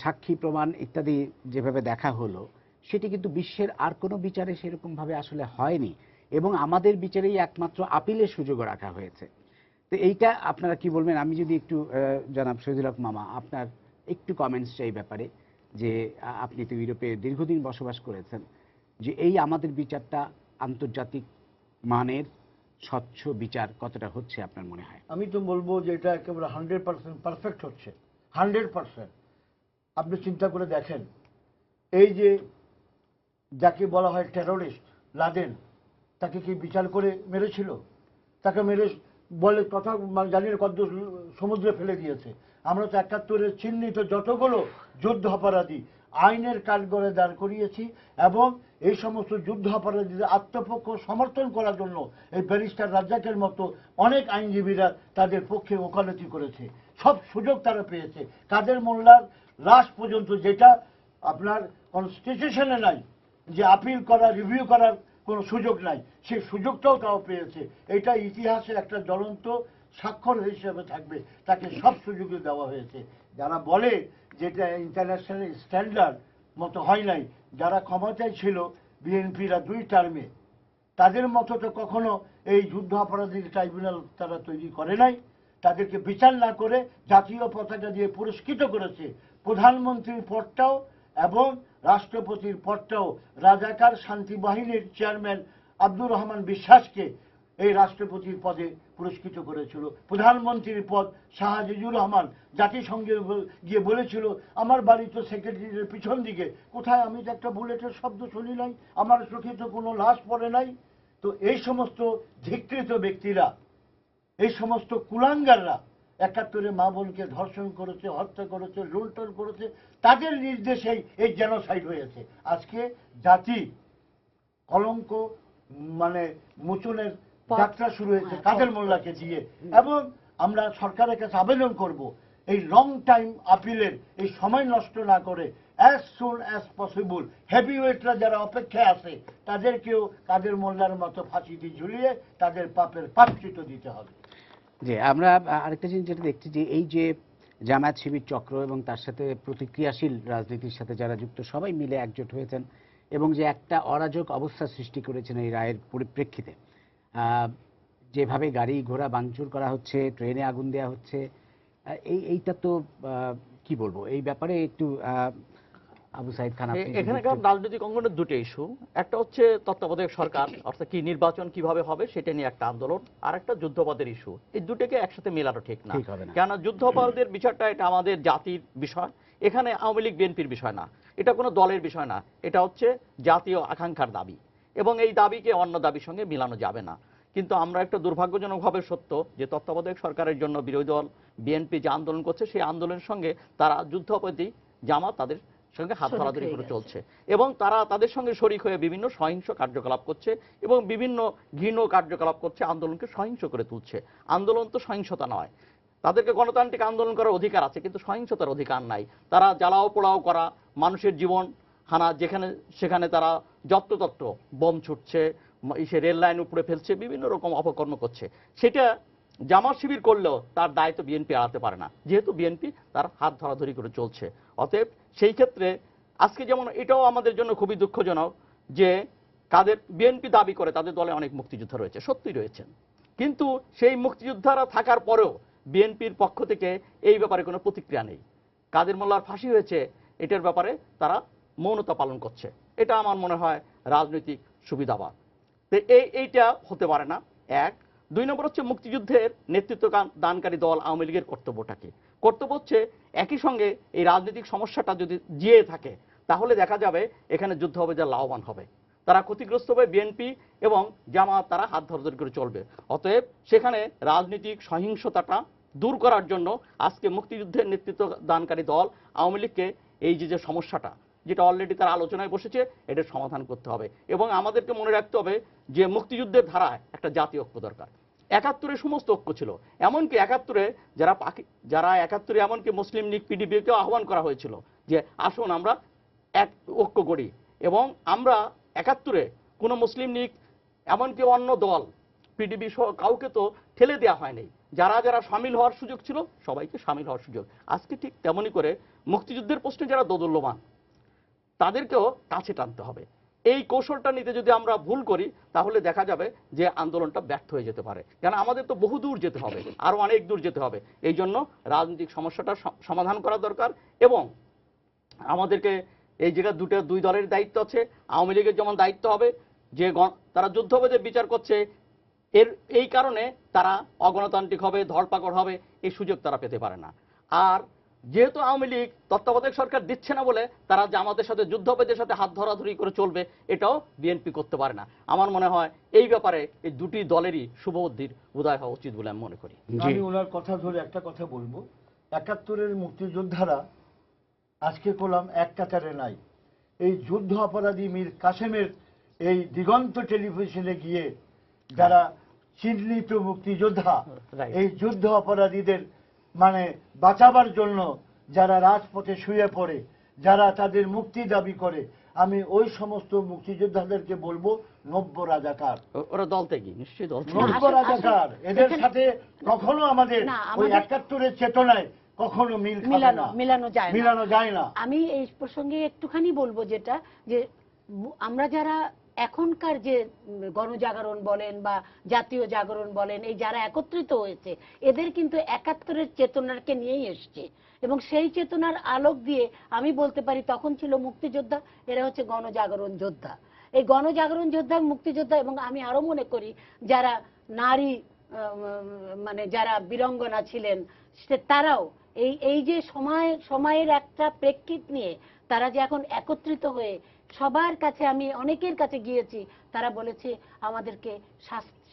সাক্ষী প্রমাণ ইত্যাদি যেভাবে দেখা হলো, সেটি কিন্তু বিশ্বের আর কোনো বিচারে সেরকমভাবে আসলে হয়নি এবং আমাদের বিচারেই একমাত্র আপিলের সুযোগও রাখা হয়েছে। তো এইটা আপনারা কি বলবেন? আমি যদি একটু জনাব শহীদুল হক মামা আপনার একটু কমেন্টস চাই ব্যাপারে, যে আপনি তো ইউরোপে দীর্ঘদিন বসবাস করেছেন, যে এই আমাদের বিচারটা আন্তর্জাতিক মানের স্বচ্ছ বিচার কতটা হচ্ছে আপনার মনে হয়? আমি তো বলবো যে এটা একেবারে 100% পারফেক্ট হচ্ছে, 100%। আপনি চিন্তা করে দেখেন, এই যে যাকে বলা হয় টেরোরিস্ট লাদেন, তাকে কি বিচার করে মেরেছিল? তাকে মেরে বলে কথা জানি না কত সমুদ্রে ফেলে দিয়েছে। আমরা তো ৭১-এর চিহ্নিত যতগুলো যুদ্ধ অপরাধী আইনের কাঠগড়ে দাঁড় করিয়েছি এবং এই সমস্ত যুদ্ধ অপরাধীদের আত্মপক্ষ সমর্থন করার জন্য এই ব্যারিস্টার রাজ্জাকের মতো অনেক আইনজীবীরা তাদের পক্ষে ওকালতি করেছে। সব সুযোগ তারা পেয়েছে। কাদের মোল্লার লাশ পর্যন্ত, যেটা আপনার কনস্টিটিউশনে নাই, যে আপিল করা, রিভিউ করার কোনো সুযোগ নাই, সেই সুযোগটাও তাও পেয়েছে। এটা ইতিহাসে একটা জ্বলন্ত স্বাক্ষর হিসেবে থাকবে, তাকে সব সুযোগই দেওয়া হয়েছে। যারা বলে যেটা ইন্টারন্যাশনাল স্ট্যান্ডার্ড মতো হয় নাই, যারা ক্ষমতায় ছিল বিএনপিরা 2 টার্মে, তাদের মতো তো কখনো এই যুদ্ধ অপরাধী ট্রাইব্যুনাল তারা তৈরি করে নাই। তাদেরকে বিচার না করে জাতীয় পতাকা দিয়ে পুরস্কৃত করেছে। প্রধানমন্ত্রীর পদটাও এবং রাষ্ট্রপতির পদটাও রাজাকার শান্তি বাহিনীর চেয়ারম্যান আব্দুর রহমান বিশ্বাসকে এই রাষ্ট্রপতির পদে পুরস্কৃত করেছিল। প্রধানমন্ত্রীর পদ শাহ আজিজুর রহমান জাতিসংঘে গিয়ে বলেছিল আমার বাড়ি তো সেক্রেটারির পিছন দিকে, কোথায় আমি তো একটা বুলেটের শব্দ শুনি নাই, আমার চোখে তো কোনো লাশ পড়ে নাই। তো এই সমস্ত ধিকৃত ব্যক্তিরা, এই সমস্ত কুলাঙ্গাররা ৭১-এ মা বোনকে ধর্ষণ করেছে, হত্যা করেছে, লুণ্ঠন করেছে, তাদের নির্দেশেই এই জেনোসাইড হয়েছে। আজকে জাতি কলঙ্ক মানে মোচনের যাত্রা শুরু হয়েছে কাদের মোল্লাকে দিয়ে। এবং আমরা সরকারের কাছে আবেদন করব এই লং টাইম আপিলের এই সময় নষ্ট না করে অ্যাজ সুন অ্যাজ পসিবল হেভিওয়েটরা যারা অপেক্ষায় আছে তাদেরকেও কাদের মোল্লার মতো ফাঁসিতে ঝুলিয়ে তাদের পাপের প্রায়শ্চিত্ত দিতে হবে। যে আমরা আরেকটা জিনিস যেটা দেখছি যে এই যে জামায়াত শিবির চক্র এবং তার সাথে প্রতিক্রিয়াশীল রাজনীতির সাথে যারা যুক্ত সবাই মিলে একজোট হয়েছেন এবং যে একটা অরাজক অবস্থা সৃষ্টি করেছেন এই রায়ের পরিপ্রেক্ষিতে, যেভাবে গাড়ি ঘোড়া ভাঙচুর করা হচ্ছে, ট্রেনে আগুন দেওয়া হচ্ছে, এইটা তো কি বলবো, এই ব্যাপারে একটু আবু সাইদ খান এখানকার রাজনৈতিক অঙ্গনের দুটো ইস্যু, একটা হচ্ছে তত্ত্বাবধায়ক সরকার অর্থাৎ কি নির্বাচন কিভাবে হবে সেটা নিয়ে একটা আন্দোলন, আর একটা যুদ্ধাপরাধের ইস্যু। এই দুটোকে একসাথে মেলানো ঠিক না, কেননা যুদ্ধাপরাধের বিষয়টা এটা আমাদের জাতির বিষয়, এখানে আওয়ামী লীগ বিএনপির বিষয় না, এটা কোনো দলের বিষয় না, এটা হচ্ছে জাতীয় আকাঙ্ক্ষার দাবি এবং এই দাবিকে অন্য দাবির সঙ্গে মিলানো যাবে না। কিন্তু আমরা একটা দুর্ভাগ্যজনকভাবে সত্য যে তত্ত্বাবধায়ক সরকারের জন্য বিরোধী দল বিএনপি যে আন্দোলন করছে সেই আন্দোলনের সঙ্গে তারা যুদ্ধাপরাধী জামাত তাদের সঙ্গে হাত ধরাধরি করে চলছে এবং তারা তাদের সঙ্গে শরিক হয়ে বিভিন্ন সহিংস কার্যকলাপ করছে এবং বিভিন্ন ঘৃণ্য কার্যকলাপ করছে, আন্দোলনকে সহিংস করে তুলছে। আন্দোলন তো সহিংসতা নয়, তাদেরকে গণতান্ত্রিক আন্দোলন করার অধিকার আছে, কিন্তু সহিংসতার অধিকার নাই। তারা জ্বালাও পোড়াও করা, মানুষের জীবন হানা, যেখানে সেখানে তারা যত্রতত্র বোম ছুটছে, সে রেল লাইন উপরে ফেলছে, বিভিন্ন রকম অপকর্ম করছে। সেটা জামাত শিবির করলেও তার দায়িত্ব বিএনপি এড়াতে পারে না, যেহেতু বিএনপি তার হাত ধরাধরি করে চলছে। অতএব সেই ক্ষেত্রে আজকে যেমন এটাও আমাদের জন্য খুবই দুঃখজনক যে কাদের বিএনপি দাবি করে তাদের দলে অনেক মুক্তিযোদ্ধা রয়েছে, সত্যি রয়েছেন, কিন্তু সেই মুক্তিযোদ্ধারা থাকার পরেও বিএনপির পক্ষ থেকে এই ব্যাপারে কোনো প্রতিক্রিয়া নেই। কাদের মোল্লার ফাঁসি হয়েছে এটার ব্যাপারে তারা মৌনতা পালন করছে, এটা আমার মনে হয় রাজনৈতিক সুবিধাবাদ। তো এইটা হতে পারে না। এক, দুই নম্বর হচ্ছে মুক্তিযুদ্ধের নেতৃত্ব দানকারী দল আওয়ামী লীগের কর্তব্যটাকে, কর্তব্য হচ্ছে একই সঙ্গে এই রাজনৈতিক সমস্যাটা যদি জিয়ে থাকে তাহলে দেখা যাবে এখানে যুদ্ধ হবে যা লাভবান হবে, তারা ক্ষতিগ্রস্ত হবে বিএনপি এবং জামাত, তারা হাত ধরাধরি করে চলবে। অতএব সেখানে রাজনৈতিক সহিংসতাটা দূর করার জন্য আজকে মুক্তিযুদ্ধের নেতৃত্ব দানকারী দল আওয়ামী লীগকে এই যে সমস্যাটা যেটা অলরেডি তার আলোচনায় বসেছে এটার সমাধান করতে হবে এবং আমাদেরকে মনে রাখতে হবে যে মুক্তিযুদ্ধের ধারায় একটা জাতীয় ঐক্য দরকার। ৭১-এ সমস্ত ঐক্য ছিল, এমনকি ৭১-এ যারা ৭১-এ এমনকি মুসলিম লীগ পিডিপিকেও আহ্বান করা হয়েছিল যে আসুন আমরা এক ঐক্য করি, এবং আমরা ৭১-এ কোনো মুসলিম লীগ এমনকি অন্য দল পিডিপি সহ কাউকে তো ঠেলে দেওয়া হয়নি, যারা যারা সামিল হওয়ার সুযোগ ছিল সবাইকে সামিল হওয়ার সুযোগ। আজকে ঠিক তেমনই করে মুক্তিযুদ্ধের প্রশ্নে যারা দোদুল্যমান তাদেরকেও কাছে টানতে হবে। এই কৌশলটা নিতে যদি আমরা ভুল করি তাহলে দেখা যাবে যে আন্দোলনটা ব্যর্থ হয়ে যেতে পারে, কেন আমাদের তো বহু দূর যেতে হবে, আরো অনেক দূর যেতে হবে। এই জন্য রাজনৈতিক সমস্যাটা সমাধান করা দরকার এবং আমাদেরকে এই জায়গায় দুই দলের দায়িত্ব আছে। আওয়ামী লীগের যেমন দায়িত্ব হবে যে তারা যুদ্ধবাদের বিচার করছে, এই কারণে তারা অগণতান্ত্রিক হবে, ধরপাকড় হবে, এই সুযোগ তারা পেতে পারে না। আর যেহেতু আওয়ামী লীগ তত্ত্বাবধায়ক সরকার দিচ্ছে না বলে তারা জামাতের সাথে যুদ্ধবাদের সাথে হাত ধরাধরি করে চলবে, এটাও বিএনপি করতে পারে না। আমার মনে হয় এই ব্যাপারে এই দুটি দলেরই শুভবুদ্ধির উদয় হওয়া উচিত বলে আমি মনে করি। আমি ওনার কথা ধরে একটা কথা বলবো, ৭১-এর মুক্তিযোদ্ধারা আজকে করলাম এক কাতারে নাই। এই যুদ্ধ অপরাধী মীর কাসেমের এই দিগন্ত টেলিভিশনে গিয়ে যারা চিহ্নিত মুক্তিযোদ্ধা, এই যুদ্ধ অপরাধীদের মানে বাঁচাবার জন্য যারা রাজপথে শুয়ে পড়ে, যারা তাদের মুক্তি দাবি করে, আমি ওই সমস্ত মুক্তিযোদ্ধাদেরকে বলবো নব্য রাজাকার। ওরা দল থেকে নিশ্চয়ই দল নব্য রাজাকার, এদের সাথে কখনো আমাদের ওই ৭১-এর চেতনায় কখনো মিলানো যায় না। আমি এই প্রসঙ্গে একটুখানি বলবো যেটা যে আমরা যারা এখনকার যে গণজাগরণ বলেন বা জাতীয় জাগরণ বলেন, এই যারা একত্রিত হয়েছে এদের কিন্তু ৭১-এর চেতনাকে নিয়েই এসছে এবং সেই চেতনার আলোক দিয়ে আমি বলতে পারি তখন ছিল মুক্তিযোদ্ধা, এরা হচ্ছে গণজাগরণ যোদ্ধা। এই গণজাগরণ যোদ্ধা, মুক্তিযোদ্ধা, এবং আমি আরো মনে করি যারা নারী মানে যারা বীরাঙ্গনা ছিলেন তারাও এই যে সময়ের একটা প্রেক্ষিত নিয়ে তারা যে এখন একত্রিত হয়ে সবার কাছে, আমি অনেকের কাছে গিয়েছি, তারা বলেছে আমাদেরকে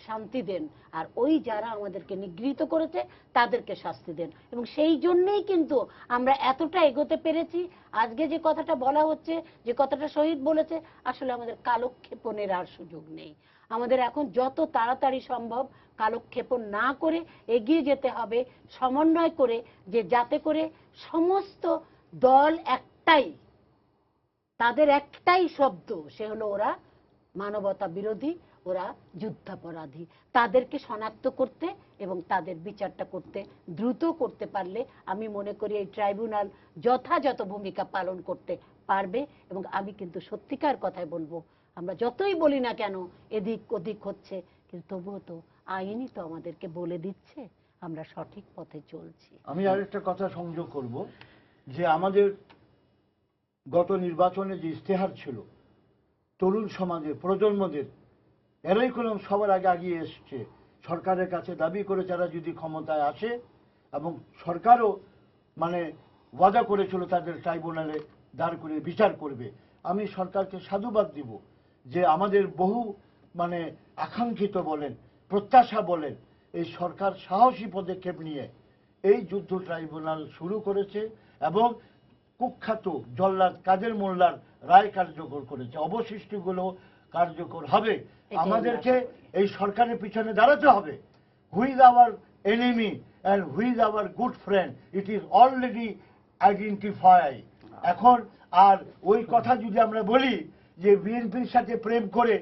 শান্তি দেন, আর ওই যারা আমাদেরকে নিগৃহীত করেছে তাদেরকে শাস্তি দেন। এবং সেই জন্যই কিন্তু আমরা এতটা এগোতে পেরেছি। আজকে যে কথাটা বলা হচ্ছে, যে কথাটা শহীদ বলেছে, আসলে আমাদের কালক্ষেপণের আর সুযোগ নেই। আমাদের এখন যত তাড়াতাড়ি সম্ভব কালক্ষেপণ না করে এগিয়ে যেতে হবে, সমন্বয় করে, যে যাতে করে সমস্ত দল একটাই, তাদের একটাই শব্দ, সে হলো ওরা মানবতা বিরোধী, ওরা যুদ্ধাপরাধী। তাদেরকে শনাক্ত করতে এবং তাদের বিচারটা করতে দ্রুত করতে পারলে আমি মনে করি এই ট্রাইব্যুনাল যথাযথ ভূমিকা পালন করতে পারবে। এবং আমি কিন্তু সত্যিকার কথাই বলবো, আমরা যতই বলি না কেন এদিক ওদিক হচ্ছে, কিন্তু তবুও তো আইনই তো আমাদেরকে বলে দিচ্ছে আমরা সঠিক পথে চলছি। আমি আরেকটা কথা সংযোগ করব, যে আমাদের গত নির্বাচনে যে ইশতেহার ছিল, তরুণ সমাজের প্রজন্মদের, এরাই কলম সবার আগে আগিয়ে এসছে, সরকারের কাছে দাবি করে যারা যদি ক্ষমতায় আসে, এবং সরকারও মানে ওয়াদা করেছিল তাদের ট্রাইব্যুনালে দাঁড় করে বিচার করবে। আমি সরকারকে সাধুবাদ দিব যে আমাদের বহু মানে আকাঙ্ক্ষিত বলেন, প্রত্যাশা বলেন, এই সরকার সাহসী পদক্ষেপ নিয়ে এই যুদ্ধ ট্রাইব্যুনাল শুরু করেছে এবং কুখ্যাত জল্লাদ কাদের মোল্লার রায় কার্যকর করেছে। অবশিষ্টগুলো কার্যকর হবে। আমাদেরকে এই সরকারের পিছনে দাঁড়াতে হবে। Who is our enemy and who is our good friend, it is already identify. এখন আর ওই কথা যদি আমরা বলি যে বিএনপির সাথে প্রেম করে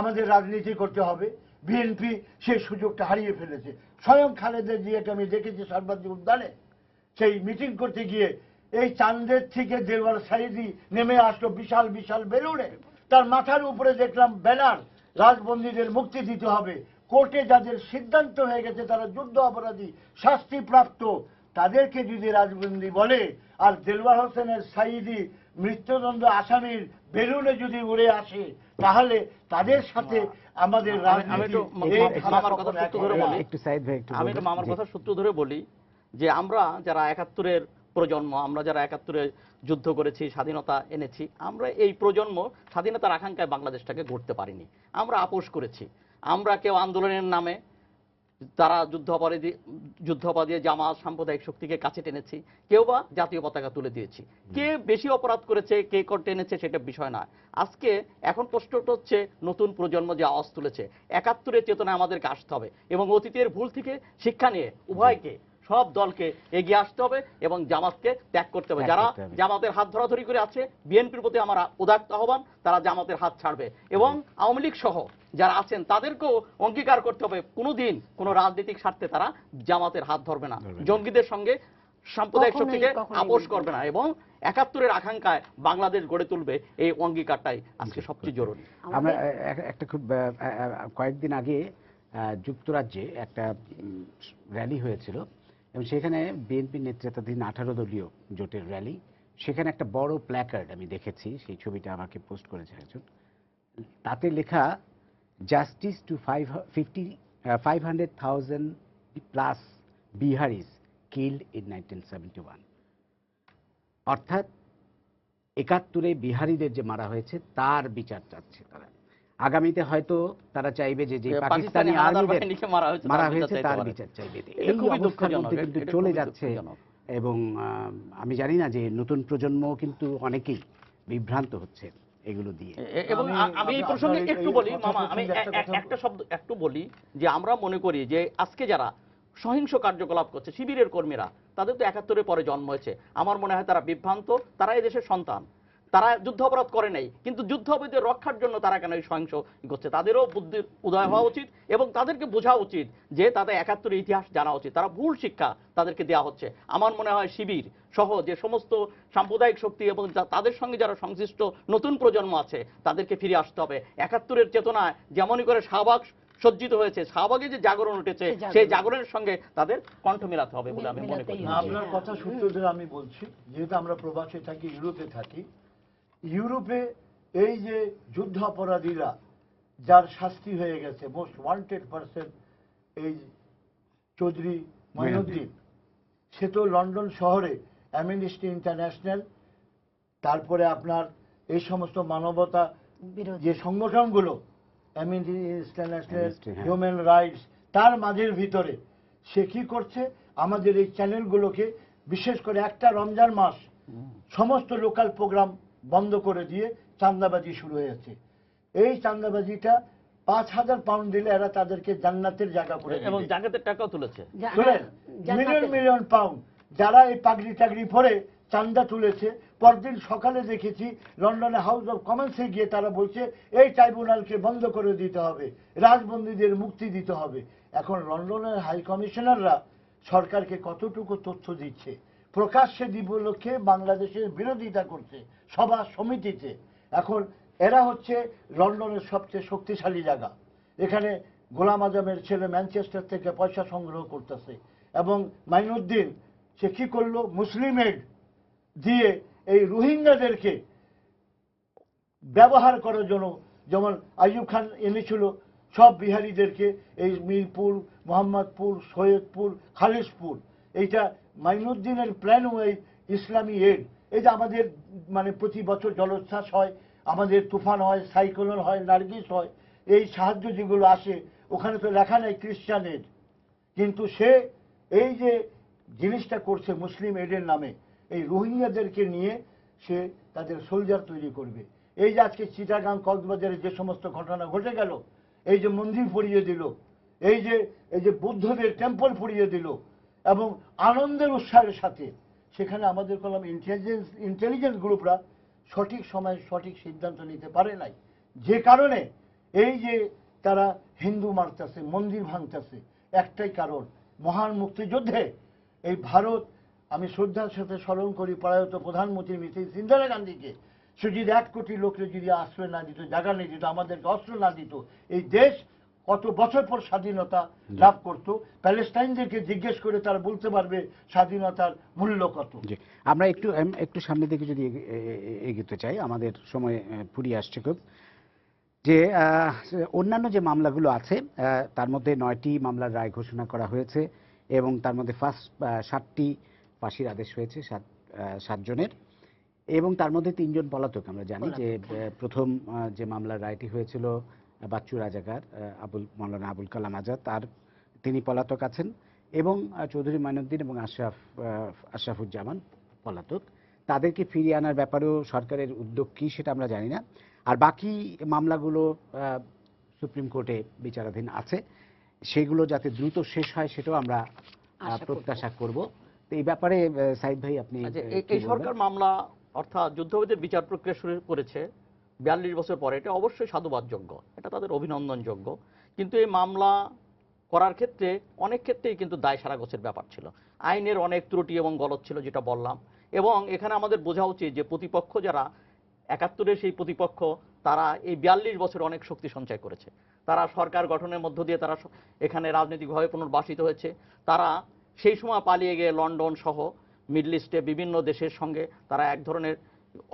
আমাদের রাজনীতি করতে হবে, বিএনপি সেই সুযোগটা হারিয়ে ফেলেছে। স্বয়ং খালেদা জিয়াকে আমি দেখেছি সার্বজনীন উদ্যানে সেই মিটিং করতে গিয়ে এই চাঁদের থেকে দেওয়ার সাইদি নেমে আসলো বিশাল বিশাল বেলুনে, তার মাথার উপরে দেখলাম ব্যানার, রাজবন্দীদের মুক্তি দিতে হবে। কোর্টে যাদের সিদ্ধান্ত হয়ে গেছে তারা যুদ্ধ অপরাধী, শাস্তিপ্রাপ্ত, তাদেরকে যদি রাজবন্দী বলে, আর দেলওয়ার হোসেনের সাইদি মৃত্যুদণ্ড আসামির বেলুনে যদি উড়ে আসে, তাহলে তাদের সাথে আমাদের আমি মামার কথা সূত্র ধরে বলি যে আমরা যারা ৭১-এর প্রজন্ম, আমরা যারা ৭১-এ যুদ্ধ করেছি, স্বাধীনতা এনেছি, আমরা এই প্রজন্ম স্বাধীনতার আকাঙ্ক্ষায় বাংলাদেশটাকে গড়তে পারিনি। আমরা আপোষ করেছি। আমরা কেউ আন্দোলনের নামে তারা যুদ্ধাপরাধী জামাত সাম্প্রদায়িক শক্তিকে কাছে টেনেছি, কেউ বা জাতীয় পতাকা তুলে দিয়েছি। কে বেশি অপরাধ করেছে, কে টেনেছে সেটা বিষয় না। আজকে এখন প্রশ্নটা হচ্ছে নতুন প্রজন্ম যে আওয়াজ তুলেছে, ৭১-এর চেতনায় আমাদেরকে আসতে হবে এবং অতীতের ভুল থেকে শিক্ষা নিয়ে উভয়কে, সব দলকে এগিয়ে আসতে হবে এবং জামাতকে ত্যাগ করতে হবে। যারা জামাতের হাত ধরাধরি করে আছে, বিএনপির প্রতি আমার উদাত্ত আহ্বান, তারা জামাতের হাত ছাড়বে এবং আওয়ামী লীগ সহ যারা আছেন তাদেরকেও অঙ্গীকার করতে হবে কোনোদিন কোনো রাজনৈতিক স্বার্থে তারা জামাতের হাত ধরবে না, জঙ্গিদের সঙ্গে সাম্প্রদায়িক শক্তিকে আপোষ করবে না এবং ৭১-এর আকাঙ্ক্ষায় বাংলাদেশ গড়ে তুলবে। এই অঙ্গীকারটাই আজকে সবচেয়ে জরুরি। আমরা একটা খুব কয়েকদিন আগে যুক্তরাজ্যে একটা র্যালি হয়েছিল এবং সেখানে বিএনপির নেতৃত্বাধীন ১৮ দলীয় জোটের র্যালি। সেখানে একটা বড় প্ল্যাকার্ড আমি দেখেছি, সেই ছবিটা আমাকে পোস্ট করেছে একজন। তাতে লেখা justice to 500,000 plus Biharis killed in 1971। অর্থাৎ ৭১-এ বিহারিদের যে মারা হয়েছে তার বিচার চাচ্ছে তারা। আগামীতে হয়তো তারা চাইবে যে পাকিস্তানি আর্মিদের মারা হয়েছে তার বিচার চাইবে। এই অবস্থার মধ্যে কিন্তু চলে যাচ্ছে এবং আমি জানি না যে নতুন প্রজন্ম কিন্তু অনেকেই বিভ্রান্ত হচ্ছে এগুলো দিয়ে। এবং আমি এই প্রসঙ্গে একটু বলি মামা, আমি একটা শব্দ একটু বলি যে আমরা মনে করি যে আজকে যারা সহিংস কার্যকলাপ করছে, শিবিরের কর্মীরা, তাদের তো ৭১-এর পরে জন্ম হয়েছে। আমার মনে হয় তারা বিভ্রান্ত, তারা এই দেশের সন্তান, তারা যুদ্ধ অপরাধ করে নাই, কিন্তু যুদ্ধ অপরাধের রক্ষার জন্য তারা কেন এই সহিংস করছে। তাদেরও বুদ্ধির উদয় হওয়া উচিত এবং তাদেরকে বোঝা উচিত যে তাদের ৭১-এর ইতিহাস জানা উচিত। তারা ভুল শিক্ষা তাদেরকে দেওয়া হচ্ছে। আমার মনে হয় শিবির সহ যে সমস্ত সাম্প্রদায়িক শক্তি এবং তাদের সঙ্গে যারা সংশ্লিষ্ট নতুন প্রজন্ম আছে তাদেরকে ফিরে আসতে হবে। ৭১-এর চেতনায় যেমনই করে শাহবাগ সজ্জিত হয়েছে, শাহবাগে যে জাগরণ উঠেছে সেই জাগরণের সঙ্গে তাদের কণ্ঠ মেলাতে হবে বলে আমি মনে করি। আপনার কথা সূত্র ধরে আমি বলছি, যেহেতু আমরা প্রবাসে থাকি, ইউরোপে থাকি, ইউরোপে এই যে যুদ্ধ অপরাধীরা যার শাস্তি হয়ে গেছে, মোস্ট ওয়ান্টেড পারসন এই চৌধুরী মঈনুদ্দিন, সে তো লন্ডন শহরে অ্যামনেস্টি ইন্টারন্যাশনাল, তারপরে আপনার এই সমস্ত মানবতা বিরোধী যে সংগঠনগুলো অ্যামনেস্টি ইন্টারন্যাশনাল, Amnesty, হ্যাঁ। হিউম্যান রাইটস, তার মাঝের ভিতরে সে কি করছে, আমাদের এই চ্যানেলগুলোকে বিশেষ করে একটা রমজান মাস সমস্ত লোকাল প্রোগ্রাম বন্ধ করে দিয়ে চাঁদাবাজি শুরু হয়েছে। এই চাঁদাবাজিটা 5,000 পাউন্ড দিলে এরা তাদেরকে জান্নাতের জায়গা করে এবং দিবে। জাকাতের টাকাও তুলেছে। শুনেন, মিলিয়ন মিলিয়ন পাউন্ড যারা এই পাগড়ি টাগড়ি পরে চান্দা তুলেছে, পরদিন সকালে দেখেছি লন্ডনে হাউস অফ কমন্সে গিয়ে তারা বলছে এই ট্রাইব্যুনালকে বন্ধ করে দিতে হবে, রাজবন্দীদের মুক্তি দিতে হবে। এখন লন্ডনের হাই কমিশনাররা সরকারকে কতটুকু তথ্য দিচ্ছে, প্রকাশ্যে দিবলক্ষে বাংলাদেশের বিরোধিতা করছে সভা সমিতিতে। এখন এরা হচ্ছে লন্ডনের সবচেয়ে শক্তিশালী জায়গা। এখানে গোলাম আজমের ছেলে ম্যানচেস্টার থেকে পয়সা সংগ্রহ করতেছে, এবং মাইনুদ্দিন সে কি করলো, মুসলিম এড দিয়ে এই রোহিঙ্গাদেরকে ব্যবহার করার জন্য, যেমন আইয়ুব খান এনেছিল সব বিহারিদেরকে, এই মিরপুর, মোহাম্মদপুর, সৈয়দপুর, খালিশপুর, এইটা মাইনুদ্দিনের প্ল্যান, এই ইসলামী এড। এই যে আমাদের মানে প্রতি বছর জলোচ্ছ্বাস হয়, আমাদের তুফান হয়, সাইক্লোন হয়, নার্গিস হয়, এই সাহায্য যেগুলো আসে ওখানে তো লেখা নেই খ্রিস্টান এড, কিন্তু সে এই যে জিনিসটা করছে মুসলিম এডের নামে, এই রোহিঙ্গাদেরকে নিয়ে সে তাদের সোলজার তৈরি করবে। এই যে আজকে চিটাগাং কক্সবাজারে যে সমস্ত ঘটনা ঘটে গেল, এই যে মন্দির পুড়িয়ে দিল, এই যে বুদ্ধদের টেম্পল পুড়িয়ে দিল, এবং আনন্দের উৎসাহের সাথে, সেখানে আমাদের কলম ইন্টেলিজেন্স গ্রুপরা সঠিক সময়ে সঠিক সিদ্ধান্ত নিতে পারে নাই, যে কারণে এই যে তারা হিন্দু মারতেছে, মন্দির ভাঙতেছে, একটাই কারণ, মহান মুক্তিযুদ্ধে এই ভারত, আমি শ্রদ্ধার সাথে স্মরণ করি প্রয়াত প্রধানমন্ত্রী মিসেস ইন্দিরা গান্ধীকে, সে যদি 1 কোটি লোককে যদি আশ্রয় না দিত, জায়গা নিয়ে দিত, আমাদেরকে অস্ত্র না দিত, এই দেশ কত বছর পর স্বাধীনতা লাভ করত। প্যালেস্টাইনদেরকে জিজ্ঞেস করে তারা বলতে পারবে স্বাধীনতার মূল্য কত। জি, আমরা একটু সামনের দিকে যদি এগোতে চাই, আমাদের সময় ফুরিয়ে আসছে খুব, যে অন্যান্য যে মামলাগুলো আছে তার মধ্যে 9টি মামলার রায় ঘোষণা করা হয়েছে, এবং তার মধ্যে ফার্স্ট 7টি ফাঁসির আদেশ হয়েছে 7 জনের, এবং তার মধ্যে 3 জন পলাতক। আমরা জানি যে প্রথম যে মামলার রায়টি হয়েছিল বাচ্চু রাজাকার, মাওলানা আবুল কালাম আজাদ, তিনি পলাতক আছেন, এবং চৌধুরী মঈনুদ্দিন এবং আশরাফুজ্জামান পলাতক। তাদেরকে ফিরিয়ে আনার ব্যাপারেও সরকারের উদ্যোগ কী সেটা আমরা জানি না। আর বাকি মামলাগুলো সুপ্রিম কোর্টে বিচারাধীন আছে, সেগুলো যাতে দ্রুত শেষ হয় সেটাও আমরা প্রত্যাশা করব। তো এই ব্যাপারে সাইদ ভাই আপনি এই সরকার মামলা অর্থাৎ যুদ্ধবিদের বিচার প্রক্রিয়া শুরু করেছে 42 বছর পরে, এটা অবশ্যই সাধুবাদযোগ্য, এটা তাদের অভিনন্দনযোগ্য। কিন্তু এই মামলা করার ক্ষেত্রে অনেক ক্ষেত্রেই কিন্তু দায় সারাগোছের ব্যাপার ছিল, আইনের অনেক ত্রুটি এবং গলদ ছিল, যেটা বললাম। এবং এখানে আমাদের বোঝা উচিত যে প্রতিপক্ষ যারা 71-এর সেই প্রতিপক্ষ, তারা এই 42 বছর অনেক শক্তি সঞ্চয় করেছে। তারা সরকার গঠনের মধ্য দিয়ে তারা এখানে রাজনৈতিকভাবে পুনর্বাসিত হয়েছে। তারা সেই সময় পালিয়ে গিয়ে লন্ডন সহ মিডল ইস্টে বিভিন্ন দেশের সঙ্গে তারা এক ধরনের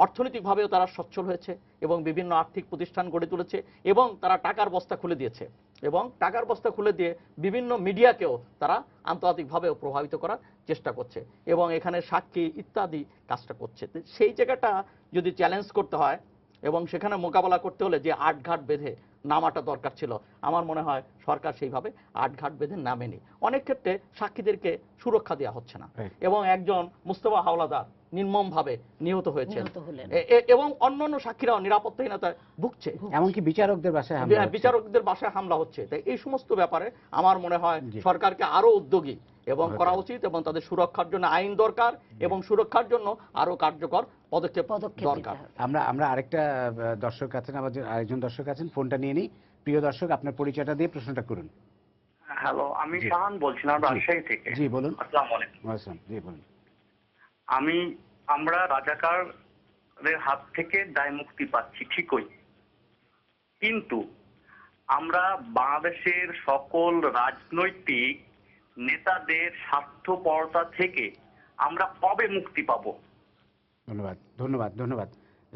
অর্থনৈতিকভাবেও তারা সচ্ছল হয়েছে, এবং বিভিন্ন আর্থিক প্রতিষ্ঠান গড়ে তুলেছে, এবং তারা টাকার বস্তা খুলে দিয়েছে, এবং টাকার বস্তা খুলে দিয়ে বিভিন্ন মিডিয়াকেও তারা আন্তর্জাতিকভাবেও প্রভাবিত করার চেষ্টা করছে, এবং এখানে সাক্ষী ইত্যাদি কাজটা করছে। সেই জায়গাটা যদি চ্যালেঞ্জ করতে হয় এবং সেখানে মোকাবেলা করতে হলে যে আটঘাট বেঁধে নামাটা দরকার ছিল, আমার মনে হয় সরকার সেইভাবে আটঘাট বেঁধে নামেনি। অনেক ক্ষেত্রে সাক্ষীদেরকে সুরক্ষা দেওয়া হচ্ছে না, এবং একজন মুস্তফা হাওলাদার নির্মমভাবে নিহত হয়েছে, এবং অন্যান্য সাক্ষীরাও নিরাপত্তাহীনতায় ভুগছে, এমনকি বিচারকদের বাসায় হামলা হচ্ছে। তাই এই সমস্ত ব্যাপারে আমার মনে হয় সরকারকে আরো উদ্যোগী এবং করা উচিত, এবং তাদের সুরক্ষার জন্য আইন দরকার, এবং সুরক্ষার জন্য আরো কার্যকর পদক্ষেপ দরকার। আমরা আরেকটা দর্শক আছেন, আমাদের আরেকজন দর্শক আছেন, ফোনটা নিয়ে নিই। প্রিয় দর্শক, আপনার পরিচয়টা দিয়ে প্রশ্নটা করুন। হ্যালো, আমি শাহান বলছিলাম রাজশাহী থেকে। জি বলুন। আসসালামু আলাইকুম। জি বলুন। আমরা রাজাকারের হাত থেকে দায় মুক্তি পাচ্ছি ঠিকই, কিন্তু আমরা বাংলাদেশের সকল রাজনৈতিক নেতাদের স্বার্থপরতা থেকে আমরা কবে মুক্তি পাবো? ধন্যবাদ।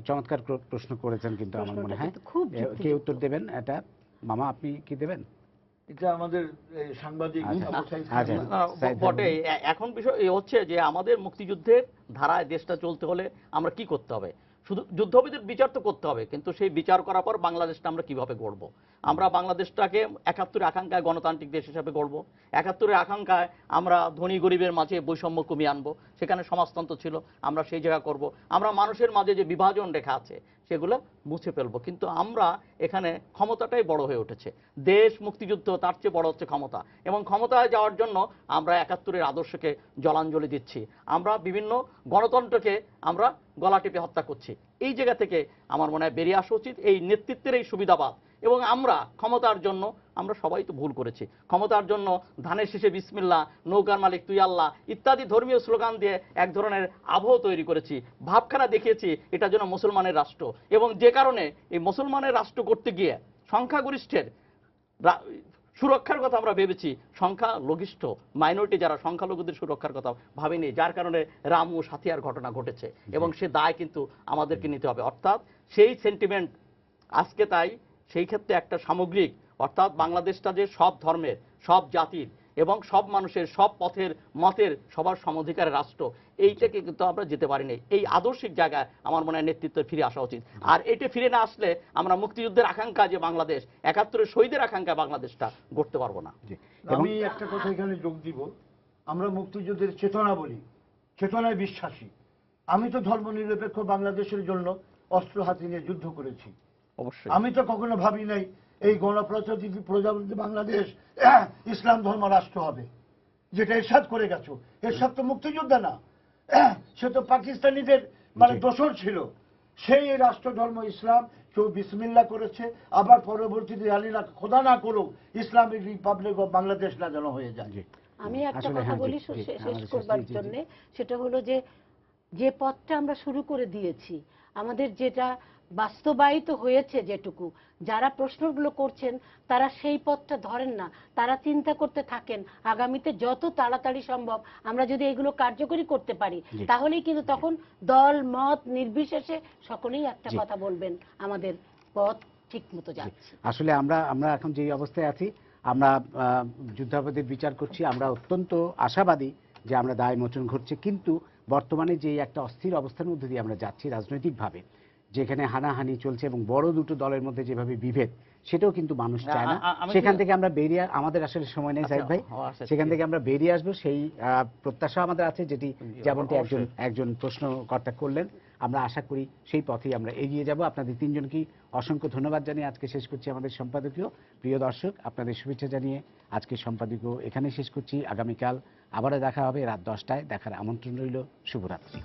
চমৎকার প্রশ্ন করেছেন, কিন্তু আমার মনে হয় কে উত্তর দেবেন? এটা মামা, আপনি কি দেবেন? এটা আমাদের সাংবাদিক আচ্ছা, আবু সাঈদ আচ্ছা। খান। সাইদ বটে এখন বিষয় এই হচ্ছে যে আমাদের মুক্তিযুদ্ধের ধারায় দেশটা চলতে হলে আমরা কি করতে হবে? শুধু যুদ্ধবিদের বিচার তো করতে হবে, কিন্তু সেই বিচার করার পর বাংলাদেশটা আমরা কিভাবে গড়বো? আমরা বাংলাদেশটাকে ৭১ আকাঙ্ক্ষায় গণতান্ত্রিক দেশ হিসেবে গড়বো, ৭১ আকাঙ্ক্ষায় আমরা ধনী গরিবের মাঝে বৈষম্য কমিয়ে আনবো, সেখানে সমাজতন্ত্র ছিল, আমরা সেই জায়গা করব। আমরা মানুষের মাঝে যে বিভাজন রেখা আছে সেগুলো মুছে ফেলবো। কিন্তু আমরা এখানে ক্ষমতাটাই বড় হয়ে উঠেছে। দেশ মুক্তিযুদ্ধ তার চেয়ে বড় হচ্ছে ক্ষমতা, এবং ক্ষমতায় যাওয়ার জন্য আমরা ৭১-এর আদর্শকে জলাঞ্জলি দিচ্ছি, আমরা বিভিন্ন গণতন্ত্রকে আমরা গলা টিপে হত্যা করছি। এই জায়গা থেকে আমার মনে হয় বেরিয়ে আসা উচিত। এই নেতৃত্বের এই সুবিধাবাদ, এবং আমরা ক্ষমতার জন্য আমরা সবাই তো ভুল করেছি, ক্ষমতার জন্য ধানের শেষে বিসমিল্লাহ, নৌকার মালিক তুই আল্লাহ ইত্যাদি ধর্মীয় স্লোগান দিয়ে এক ধরনের আবহ তৈরি করেছি, ভাবখানা দেখিয়েছি এটা যেন মুসলমানের রাষ্ট্র, এবং যে কারণে এই মুসলমানের রাষ্ট্র করতে গিয়ে সংখ্যাগরিষ্ঠের সুরক্ষার কথা আমরা ভেবেছি, সংখ্যালঘিষ্ঠ মাইনরিটি যারা সংখ্যালঘুদের সুরক্ষার কথা ভাবিনি, যার কারণে রামু সাথিয়ার ঘটনা ঘটেছে, এবং সে দায় কিন্তু আমাদেরকে নিতে হবে। অর্থাৎ সেই সেন্টিমেন্ট আজকে, তাই সেই ক্ষেত্রে একটা সামগ্রিক, অর্থাৎ বাংলাদেশটা যে সব ধর্মের, সব জাতির এবং সব মানুষের, সব পথের মতের সবার সমঅধিকারের রাষ্ট্র, এইটাকে কিন্তু আমরা যেতে পারিনি। এই আদর্শিক জায়গায় আমার মনে হয় নেতৃত্ব ফিরে আসা উচিত। আর এটা ফিরে না আসলে আমরা মুক্তিযুদ্ধের আকাঙ্ক্ষা যে বাংলাদেশ, ৭১-এর শহীদের আকাঙ্ক্ষা বাংলাদেশটা গড়তে পারবো না। আমি একটা কথা এখানে যোগ দিব, আমরা মুক্তিযুদ্ধের চেতনা বলি, চেতনায় বিশ্বাসী। আমি তো ধর্মনিরপেক্ষ বাংলাদেশের জন্য অস্ত্র হাতে নিয়ে যুদ্ধ করেছি। অবশ্যই আমি তো কখনো ভাবি নাই এই প্রজাতন্ত্রী বাংলাদেশ ইসলাম ধর্ম রাষ্ট্র হবে, যেটা এরশাদ করে গেছো। এরশাদ তো মুক্তিযোদ্ধা না, সে তো পাকিস্তানিদের মানে দোসর ছিল। সেই রাষ্ট্র ধর্ম ইসলাম, কেউ বিসমিল্লাহ করেছে, আবার পরবর্তীতে আলীরা খোদা না করুক ইসলামিক রিপাবলিক অফ বাংলাদেশ না যেন হয়ে যায়। আমি একটা আসলে কথা হ্যাঁ, বলি জি, জি, শেষ আমাদের করবার জি, জি, জি। জন্য, সেটা হলো যে যে পথটা আমরা শুরু করে দিয়েছি, আমাদের যেটা বাস্তবায়িত হয়েছে, যেটুকু যারা প্রশ্নগুলো করছেন তারা সেই পথটা ধরেন না, তারা চিন্তা করতে থাকেন আগামীতে যত তাড়াতাড়ি সম্ভব আমরা যদি এগুলো কার্যকরী করতে পারি, জি। তাহলেই কিন্তু তখন দল মত নির্বিশেষে সকলেই একটা জি। কথা বলবেন, আমাদের পথ ঠিক মতো যাচ্ছে। আসলে আমরা এখন যে অবস্থায় আছি, আমরা যুদ্ধাপরাধীর বিচার করছি, আমরা অত্যন্ত আশাবাদী যে আমরা দায় মোচন ঘটছে, কিন্তু বর্তমানে যে একটা অস্থির অবস্থার মধ্যে দিয়ে আমরা যাচ্ছি রাজনৈতিকভাবে, যেখানে হানাহানি চলছে এবং বড় দুটো দলের মধ্যে যেভাবে বিভেদ, সেটাও কিন্তু মানুষ চায় না। সেখান থেকে আমরা বেরিয়ে, আমাদের আসলে সময় নেই সাইদ ভাই, সেখান থেকে আমরা বেরিয়ে আসবো সেই প্রত্যাশা আমাদের আছে, যেটি যেমনটি একজন প্রশ্নকর্তা করলেন। আমরা আশা করি সেই পথেই আমরা এগিয়ে যাব। আপনাদের তিনজনকেই অসংখ্য ধন্যবাদ জানিয়ে আজকে শেষ করছি আমাদের সম্পাদকীয়। প্রিয় দর্শক, আপনাদের শুভেচ্ছা জানিয়ে আজকে সম্পাদকীয় এখানেই শেষ করছি। আগামীকাল আবারও দেখা হবে রাত 10টায়, দেখার আমন্ত্রণ রইল। শুভরাত্রি।